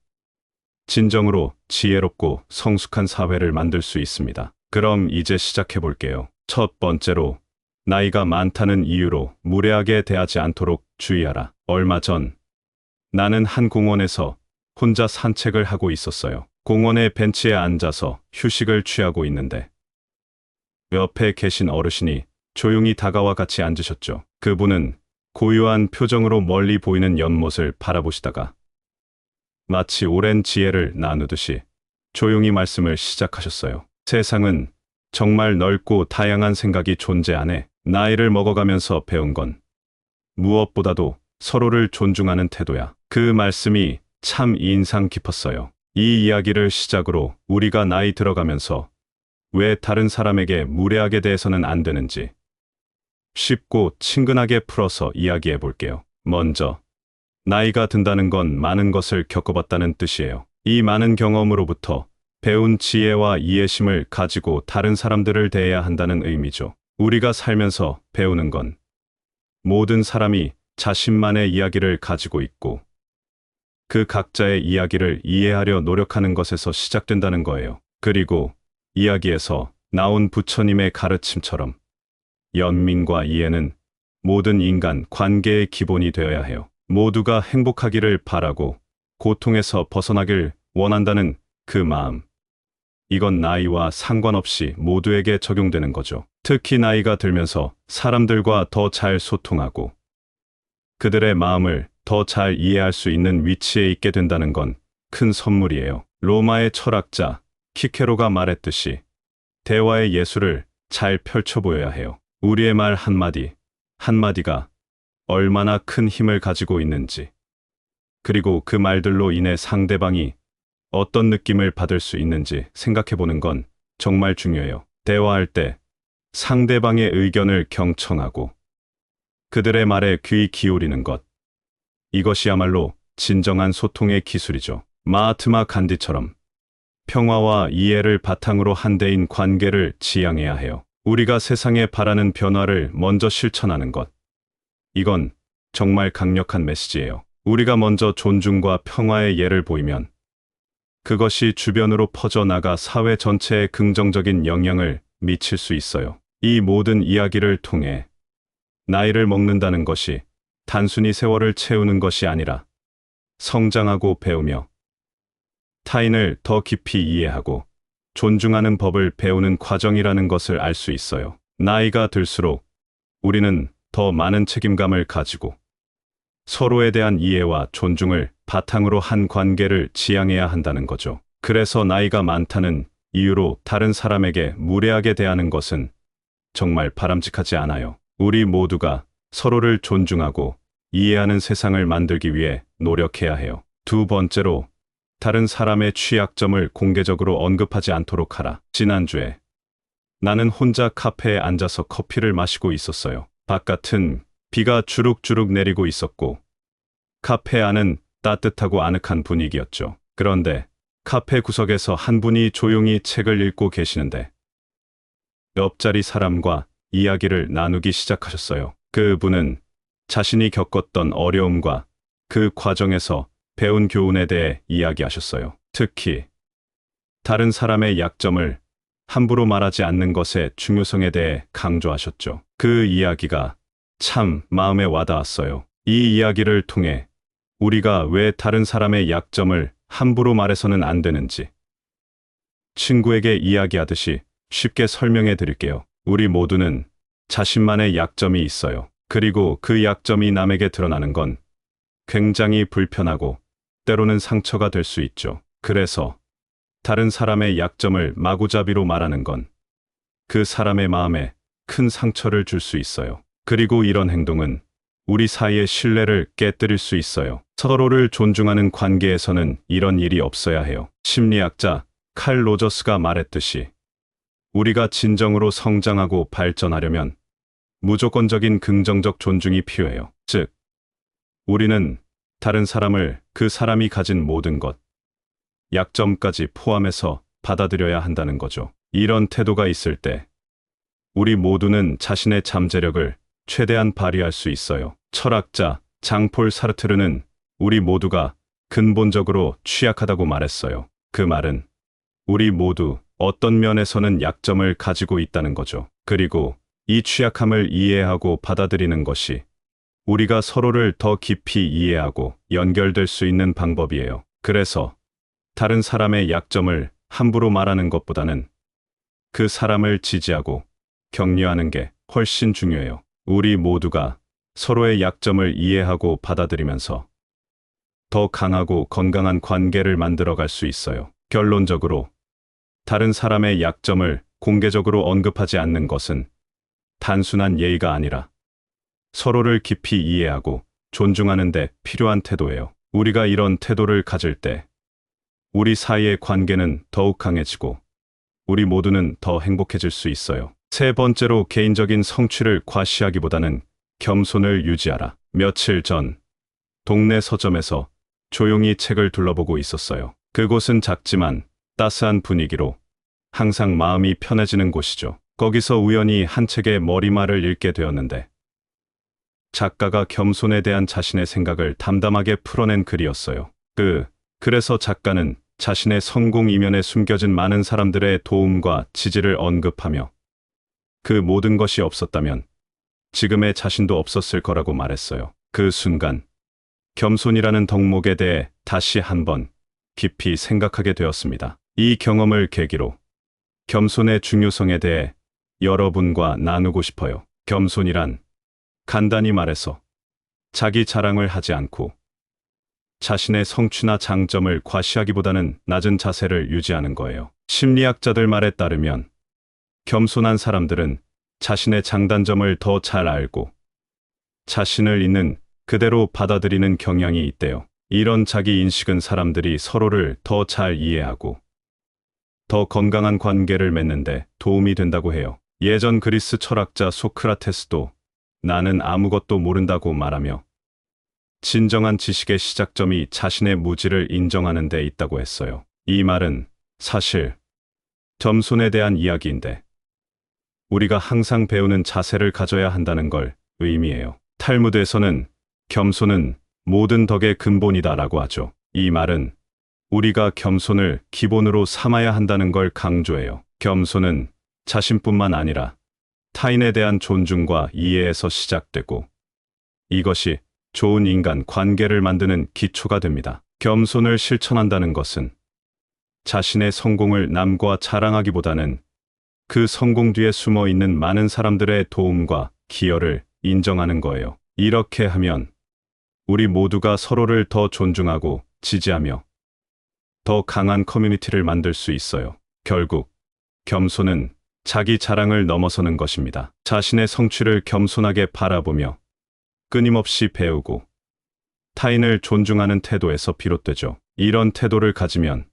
진정으로 지혜롭고 성숙한 사회를 만들 수 있습니다. 그럼 이제 시작해 볼게요. 첫 번째로, 나이가 많다는 이유로 무례하게 대하지 않도록 주의하라. 얼마 전 나는 한 공원에서 혼자 산책을 하고 있었어요. 공원의 벤치에 앉아서 휴식을 취하고 있는데 옆에 계신 어르신이 조용히 다가와 같이 앉으셨죠. 그분은 고요한 표정으로 멀리 보이는 연못을 바라보시다가 마치 오랜 지혜를 나누듯이 조용히 말씀을 시작하셨어요. 세상은 정말 넓고 다양한 생각이 존재하네. 나이를 먹어가면서 배운 건 무엇보다도 서로를 존중하는 태도야. 그 말씀이 참 인상 깊었어요. 이 이야기를 시작으로 우리가 나이 들어가면서 왜 다른 사람에게 무례하게 대해서는 안 되는지 쉽고 친근하게 풀어서 이야기해 볼게요. 먼저, 나이가 든다는 건 많은 것을 겪어봤다는 뜻이에요. 이 많은 경험으로부터 배운 지혜와 이해심을 가지고 다른 사람들을 대해야 한다는 의미죠. 우리가 살면서 배우는 건 모든 사람이 자신만의 이야기를 가지고 있고 그 각자의 이야기를 이해하려 노력하는 것에서 시작된다는 거예요. 그리고 이야기에서 나온 부처님의 가르침처럼 연민과 이해는 모든 인간 관계의 기본이 되어야 해요. 모두가 행복하기를 바라고 고통에서 벗어나길 원한다는 그 마음. 이건 나이와 상관없이 모두에게 적용되는 거죠. 특히 나이가 들면서 사람들과 더 잘 소통하고 그들의 마음을 더 잘 이해할 수 있는 위치에 있게 된다는 건 큰 선물이에요. 로마의 철학자 키케로가 말했듯이 대화의 예술을 잘 펼쳐 보여야 해요. 우리의 말 한마디, 한마디가 얼마나 큰 힘을 가지고 있는지, 그리고 그 말들로 인해 상대방이 어떤 느낌을 받을 수 있는지 생각해 보는 건 정말 중요해요. 대화할 때 상대방의 의견을 경청하고 그들의 말에 귀 기울이는 것. 이것이야말로 진정한 소통의 기술이죠. 마하트마 간디처럼 평화와 이해를 바탕으로 한대인 관계를 지향해야 해요. 우리가 세상에 바라는 변화를 먼저 실천하는 것. 이건 정말 강력한 메시지예요. 우리가 먼저 존중과 평화의 예를 보이면 그것이 주변으로 퍼져나가 사회 전체에 긍정적인 영향을 미칠 수 있어요. 이 모든 이야기를 통해 나이를 먹는다는 것이 단순히 세월을 채우는 것이 아니라 성장하고 배우며 타인을 더 깊이 이해하고 존중하는 법을 배우는 과정이라는 것을 알 수 있어요. 나이가 들수록 우리는 더 많은 책임감을 가지고 서로에 대한 이해와 존중을 바탕으로 한 관계를 지향해야 한다는 거죠. 그래서 나이가 많다는 이유로 다른 사람에게 무례하게 대하는 것은 정말 바람직하지 않아요. 우리 모두가 서로를 존중하고 이해하는 세상을 만들기 위해 노력해야 해요. 두 번째로, 다른 사람의 취약점을 공개적으로 언급하지 않도록 하라. 지난주에 나는 혼자 카페에 앉아서 커피를 마시고 있었어요. 바깥은 비가 주룩주룩 내리고 있었고 카페 안은 따뜻하고 아늑한 분위기였죠. 그런데 카페 구석에서 한 분이 조용히 책을 읽고 계시는데 옆자리 사람과 이야기를 나누기 시작하셨어요. 그분은 자신이 겪었던 어려움과 그 과정에서 배운 교훈에 대해 이야기하셨어요. 특히 다른 사람의 약점을 함부로 말하지 않는 것의 중요성에 대해 강조하셨죠. 그 이야기가 참 마음에 와닿았어요. 이 이야기를 통해 우리가 왜 다른 사람의 약점을 함부로 말해서는 안 되는지 친구에게 이야기하듯이 쉽게 설명해 드릴게요. 우리 모두는 자신만의 약점이 있어요. 그리고 그 약점이 남에게 드러나는 건 굉장히 불편하고 때로는 상처가 될 수 있죠. 그래서 다른 사람의 약점을 마구잡이로 말하는 건 그 사람의 마음에 큰 상처를 줄 수 있어요. 그리고 이런 행동은 우리 사이의 신뢰를 깨뜨릴 수 있어요. 서로를 존중하는 관계에서는 이런 일이 없어야 해요. 심리학자 칼 로저스가 말했듯이 우리가 진정으로 성장하고 발전하려면 무조건적인 긍정적 존중이 필요해요. 즉, 우리는 다른 사람을 그 사람이 가진 모든 것, 약점까지 포함해서 받아들여야 한다는 거죠. 이런 태도가 있을 때 우리 모두는 자신의 잠재력을 최대한 발휘할 수 있어요. 철학자 장폴 사르트르는 우리 모두가 근본적으로 취약하다고 말했어요. 그 말은 우리 모두 어떤 면에서는 약점을 가지고 있다는 거죠. 그리고 이 취약함을 이해하고 받아들이는 것이 우리가 서로를 더 깊이 이해하고 연결될 수 있는 방법이에요. 그래서 다른 사람의 약점을 함부로 말하는 것보다는 그 사람을 지지하고 격려하는 게 훨씬 중요해요. 우리 모두가 서로의 약점을 이해하고 받아들이면서 더 강하고 건강한 관계를 만들어갈 수 있어요. 결론적으로 다른 사람의 약점을 공개적으로 언급하지 않는 것은 단순한 예의가 아니라 서로를 깊이 이해하고 존중하는 데 필요한 태도예요. 우리가 이런 태도를 가질 때 우리 사이의 관계는 더욱 강해지고 우리 모두는 더 행복해질 수 있어요. 세 번째로 개인적인 성취를 과시하기보다는 겸손을 유지하라. 며칠 전 동네 서점에서 조용히 책을 둘러보고 있었어요. 그곳은 작지만 따스한 분위기로 항상 마음이 편해지는 곳이죠. 거기서 우연히 한 책의 머리말을 읽게 되었는데 작가가 겸손에 대한 자신의 생각을 담담하게 풀어낸 글이었어요. 그래서 작가는 자신의 성공 이면에 숨겨진 많은 사람들의 도움과 지지를 언급하며 그 모든 것이 없었다면 지금의 자신도 없었을 거라고 말했어요. 그 순간 겸손이라는 덕목에 대해 다시 한번 깊이 생각하게 되었습니다. 이 경험을 계기로 겸손의 중요성에 대해 여러분과 나누고 싶어요. 겸손이란 간단히 말해서 자기 자랑을 하지 않고 자신의 성취나 장점을 과시하기보다는 낮은 자세를 유지하는 거예요. 심리학자들 말에 따르면 겸손한 사람들은 자신의 장단점을 더 잘 알고 자신을 있는 그대로 받아들이는 경향이 있대요. 이런 자기 인식은 사람들이 서로를 더 잘 이해하고 더 건강한 관계를 맺는데 도움이 된다고 해요. 예전 그리스 철학자 소크라테스도 나는 아무것도 모른다고 말하며 진정한 지식의 시작점이 자신의 무지를 인정하는 데 있다고 했어요. 이 말은 사실 겸손에 대한 이야기인데 우리가 항상 배우는 자세를 가져야 한다는 걸 의미해요. 탈무드에서는 겸손은 모든 덕의 근본이다라고 하죠. 이 말은 우리가 겸손을 기본으로 삼아야 한다는 걸 강조해요. 겸손은 자신뿐만 아니라 타인에 대한 존중과 이해에서 시작되고 이것이 좋은 인간 관계를 만드는 기초가 됩니다. 겸손을 실천한다는 것은 자신의 성공을 남과 자랑하기보다는 그 성공 뒤에 숨어 있는 많은 사람들의 도움과 기여를 인정하는 거예요. 이렇게 하면 우리 모두가 서로를 더 존중하고 지지하며 더 강한 커뮤니티를 만들 수 있어요. 결국 겸손은 자기 자랑을 넘어서는 것입니다. 자신의 성취를 겸손하게 바라보며 끊임없이 배우고 타인을 존중하는 태도에서 비롯되죠. 이런 태도를 가지면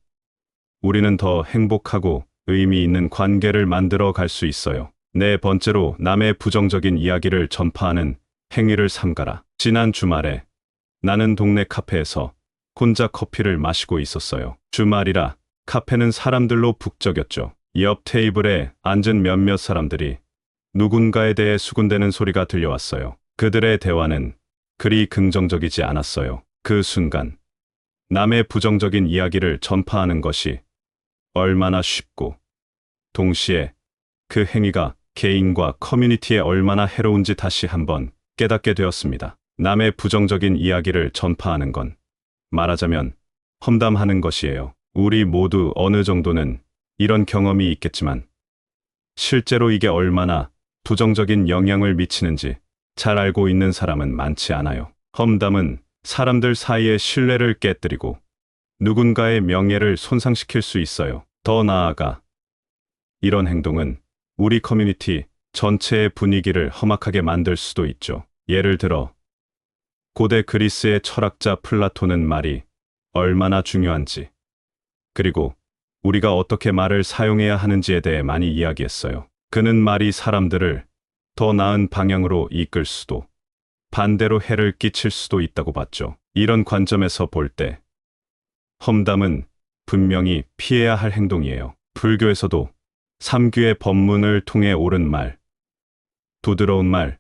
우리는 더 행복하고 의미 있는 관계를 만들어 갈 수 있어요. 네 번째로 남의 부정적인 이야기를 전파하는 행위를 삼가라. 지난 주말에 나는 동네 카페에서 혼자 커피를 마시고 있었어요. 주말이라 카페는 사람들로 북적였죠. 옆 테이블에 앉은 몇몇 사람들이 누군가에 대해 수군대는 소리가 들려왔어요. 그들의 대화는 그리 긍정적이지 않았어요. 그 순간 남의 부정적인 이야기를 전파하는 것이 얼마나 쉽고 동시에 그 행위가 개인과 커뮤니티에 얼마나 해로운지 다시 한번 깨닫게 되었습니다. 남의 부정적인 이야기를 전파하는 건 말하자면 험담하는 것이에요. 우리 모두 어느 정도는 이런 경험이 있겠지만 실제로 이게 얼마나 부정적인 영향을 미치는지 잘 알고 있는 사람은 많지 않아요. 험담은 사람들 사이의 신뢰를 깨뜨리고 누군가의 명예를 손상시킬 수 있어요. 더 나아가 이런 행동은 우리 커뮤니티 전체의 분위기를 험악하게 만들 수도 있죠. 예를 들어 고대 그리스의 철학자 플라톤은 말이 얼마나 중요한지 그리고 우리가 어떻게 말을 사용해야 하는지에 대해 많이 이야기했어요. 그는 말이 사람들을 더 나은 방향으로 이끌 수도 반대로 해를 끼칠 수도 있다고 봤죠. 이런 관점에서 볼 때 험담은 분명히 피해야 할 행동이에요. 불교에서도 삼귀의 법문을 통해 옳은 말, 부드러운 말,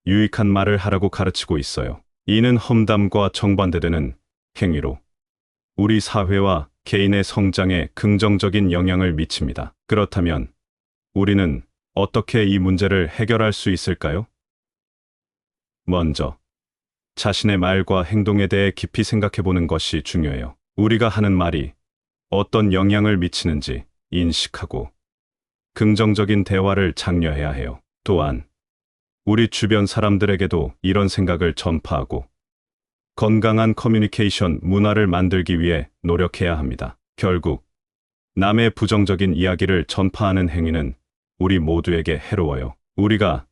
유익한 말을 하라고 가르치고 있어요. 이는 험담과 정반대되는 행위로 우리 사회와 개인의 성장에 긍정적인 영향을 미칩니다. 그렇다면 우리는 어떻게 이 문제를 해결할 수 있을까요? 먼저 자신의 말과 행동에 대해 깊이 생각해 보는 것이 중요해요. 우리가 하는 말이 어떤 영향을 미치는지 인식하고 긍정적인 대화를 장려해야 해요. 또한 우리 주변 사람들에게도 이런 생각을 전파하고 건강한 커뮤니케이션 문화를 만들기 위해 노력해야 합니다. 결국 남의 부정적인 이야기를 전파하는 행위는 우리 모두에게 해로워요. 우리가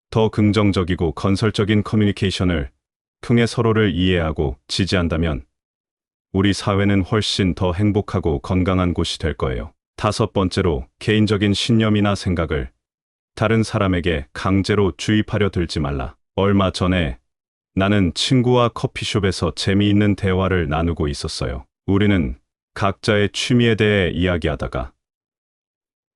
더 긍정적이고 건설적인 커뮤니케이션을 통해 서로를 이해하고 지지한다면 우리 사회는 훨씬 더 행복하고 건강한 곳이 될 거예요. 다섯 번째로, 개인적인 신념이나 생각을 다른 사람에게 강제로 주입하려 들지 말라. 얼마 전에 나는 친구와 커피숍에서 재미있는 대화를 나누고 있었어요. 우리는 각자의 취미에 대해 이야기하다가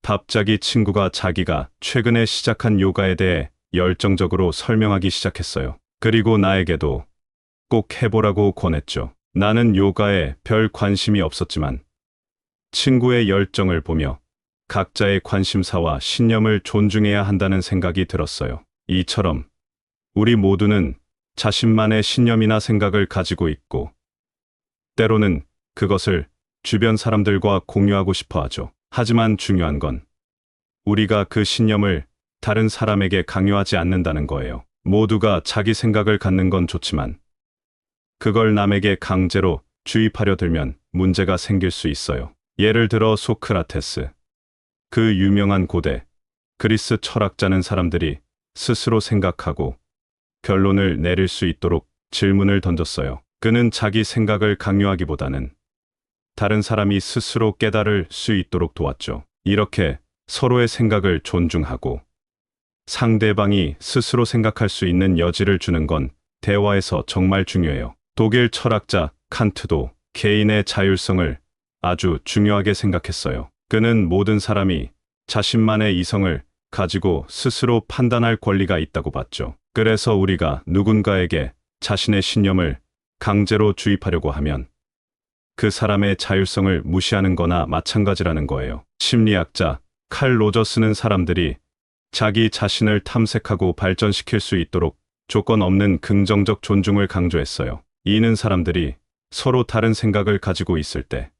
갑자기 친구가 자기가 최근에 시작한 요가에 대해 열정적으로 설명하기 시작했어요. 그리고 나에게도 꼭 해보라고 권했죠. 나는 요가에 별 관심이 없었지만 친구의 열정을 보며 각자의 관심사와 신념을 존중해야 한다는 생각이 들었어요. 이처럼 우리 모두는 자신만의 신념이나 생각을 가지고 있고 때로는 그것을 주변 사람들과 공유하고 싶어 하죠. 하지만 중요한 건 우리가 그 신념을 다른 사람에게 강요하지 않는다는 거예요. 모두가 자기 생각을 갖는 건 좋지만 그걸 남에게 강제로 주입하려 들면 문제가 생길 수 있어요. 예를 들어 소크라테스, 그 유명한 고대 그리스 철학자는 사람들이 스스로 생각하고 결론을 내릴 수 있도록 질문을 던졌어요. 그는 자기 생각을 강요하기보다는 다른 사람이 스스로 깨달을 수 있도록 도왔죠. 이렇게 서로의 생각을 존중하고 상대방이 스스로 생각할 수 있는 여지를 주는 건 대화에서 정말 중요해요. 독일 철학자 칸트도 개인의 자율성을 아주 중요하게 생각했어요. 그는 모든 사람이 자신만의 이성을 가지고 스스로 판단할 권리가 있다고 봤죠. 그래서 우리가 누군가에게 자신의 신념을 강제로 주입하려고 하면 그 사람의 자율성을 무시하는 거나 마찬가지라는 거예요. 심리학자 칼 로저스는 사람들이 자기 자신을 탐색하고 발전시킬 수 있도록 조건 없는 긍정적 존중을 강조했어요. 이는 사람들이 서로 다른 생각을 가지고 있을 때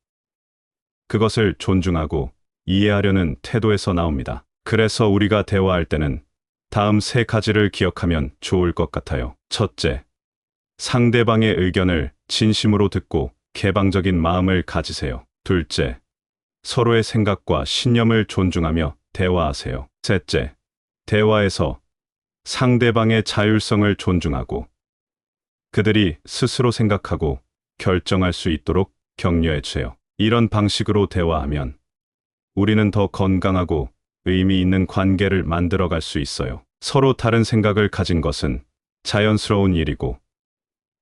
그것을 존중하고 이해하려는 태도에서 나옵니다. 그래서 우리가 대화할 때는 다음 세 가지를 기억하면 좋을 것 같아요. 첫째, 상대방의 의견을 진심으로 듣고 개방적인 마음을 가지세요. 둘째, 서로의 생각과 신념을 존중하며 대화하세요. 셋째, 대화에서 상대방의 자율성을 존중하고 그들이 스스로 생각하고 결정할 수 있도록 격려해 주세요. 이런 방식으로 대화하면 우리는 더 건강하고 의미 있는 관계를 만들어갈 수 있어요. 서로 다른 생각을 가진 것은 자연스러운 일이고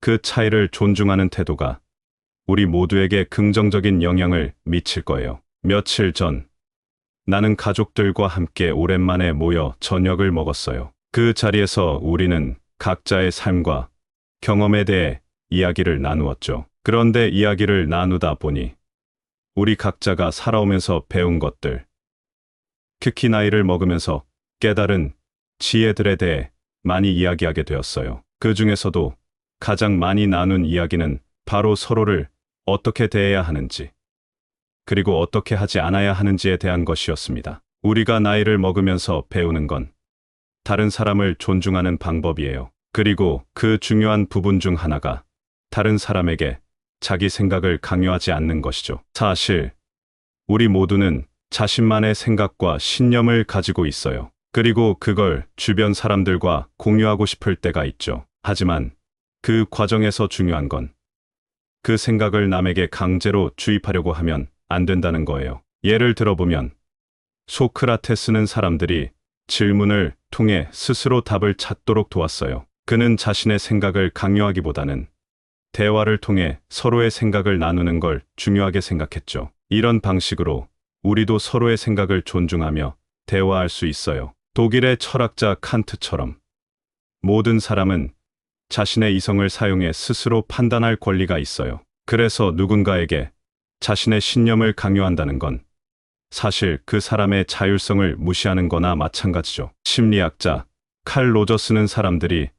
그 차이를 존중하는 태도가 우리 모두에게 긍정적인 영향을 미칠 거예요. 며칠 전 나는 가족들과 함께 오랜만에 모여 저녁을 먹었어요. 그 자리에서 우리는 각자의 삶과 경험에 대해 이야기를 나누었죠. 그런데 이야기를 나누다 보니 우리 각자가 살아오면서 배운 것들, 특히 나이를 먹으면서 깨달은 지혜들에 대해 많이 이야기하게 되었어요. 그 중에서도 가장 많이 나눈 이야기는 바로 서로를 어떻게 대해야 하는지, 그리고 어떻게 하지 않아야 하는지에 대한 것이었습니다. 우리가 나이를 먹으면서 배우는 건 다른 사람을 존중하는 방법이에요. 그리고 그 중요한 부분 중 하나가 다른 사람에게 자기 생각을 강요하지 않는 것이죠. 사실 우리 모두는 자신만의 생각과 신념을 가지고 있어요. 그리고 그걸 주변 사람들과 공유하고 싶을 때가 있죠. 하지만 그 과정에서 중요한 건 그 생각을 남에게 강제로 주입하려고 하면 안 된다는 거예요. 예를 들어보면 소크라테스는 사람들이 질문을 통해 스스로 답을 찾도록 도왔어요. 그는 자신의 생각을 강요하기보다는 대화를 통해 서로의 생각을 나누는 걸 중요하게 생각했죠. 이런 방식으로 우리도 서로의 생각을 존중하며 대화할 수 있어요. 독일의 철학자 칸트처럼 모든 사람은 자신의 이성을 사용해 스스로 판단할 권리가 있어요. 그래서 누군가에게 자신의 신념을 강요한다는 건 사실 그 사람의 자율성을 무시하는 거나 마찬가지죠. 심리학자 칼 로저스는 사람들이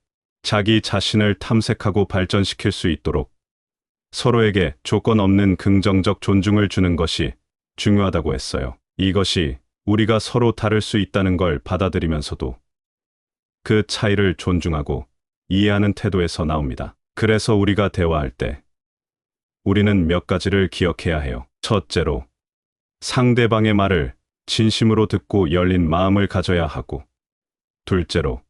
자기 자신을 탐색하고 발전시킬 수 있도록 서로에게 조건 없는 긍정적 존중을 주는 것이 중요하다고 했어요. 이것이 우리가 서로 다를 수 있다는 걸 받아들이면서도 그 차이를 존중하고 이해하는 태도에서 나옵니다. 그래서 우리가 대화할 때 우리는 몇 가지를 기억해야 해요. 첫째로, 상대방의 말을 진심으로 듣고 열린 마음을 가져야 하고, 둘째로,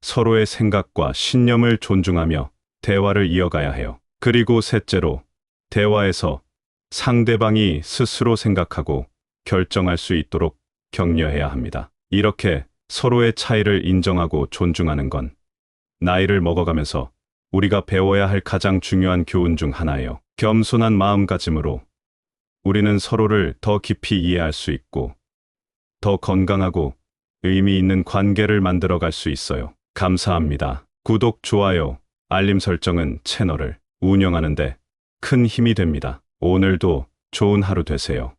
서로의 생각과 신념을 존중하며 대화를 이어가야 해요. 그리고 셋째로, 대화에서 상대방이 스스로 생각하고 결정할 수 있도록 격려해야 합니다. 이렇게 서로의 차이를 인정하고 존중하는 건 나이를 먹어가면서 우리가 배워야 할 가장 중요한 교훈 중 하나예요. 겸손한 마음가짐으로 우리는 서로를 더 깊이 이해할 수 있고 더 건강하고 의미 있는 관계를 만들어갈 수 있어요. 감사합니다. 구독, 좋아요, 알림 설정은 채널을 운영하는 데 큰 힘이 됩니다. 오늘도 좋은 하루 되세요.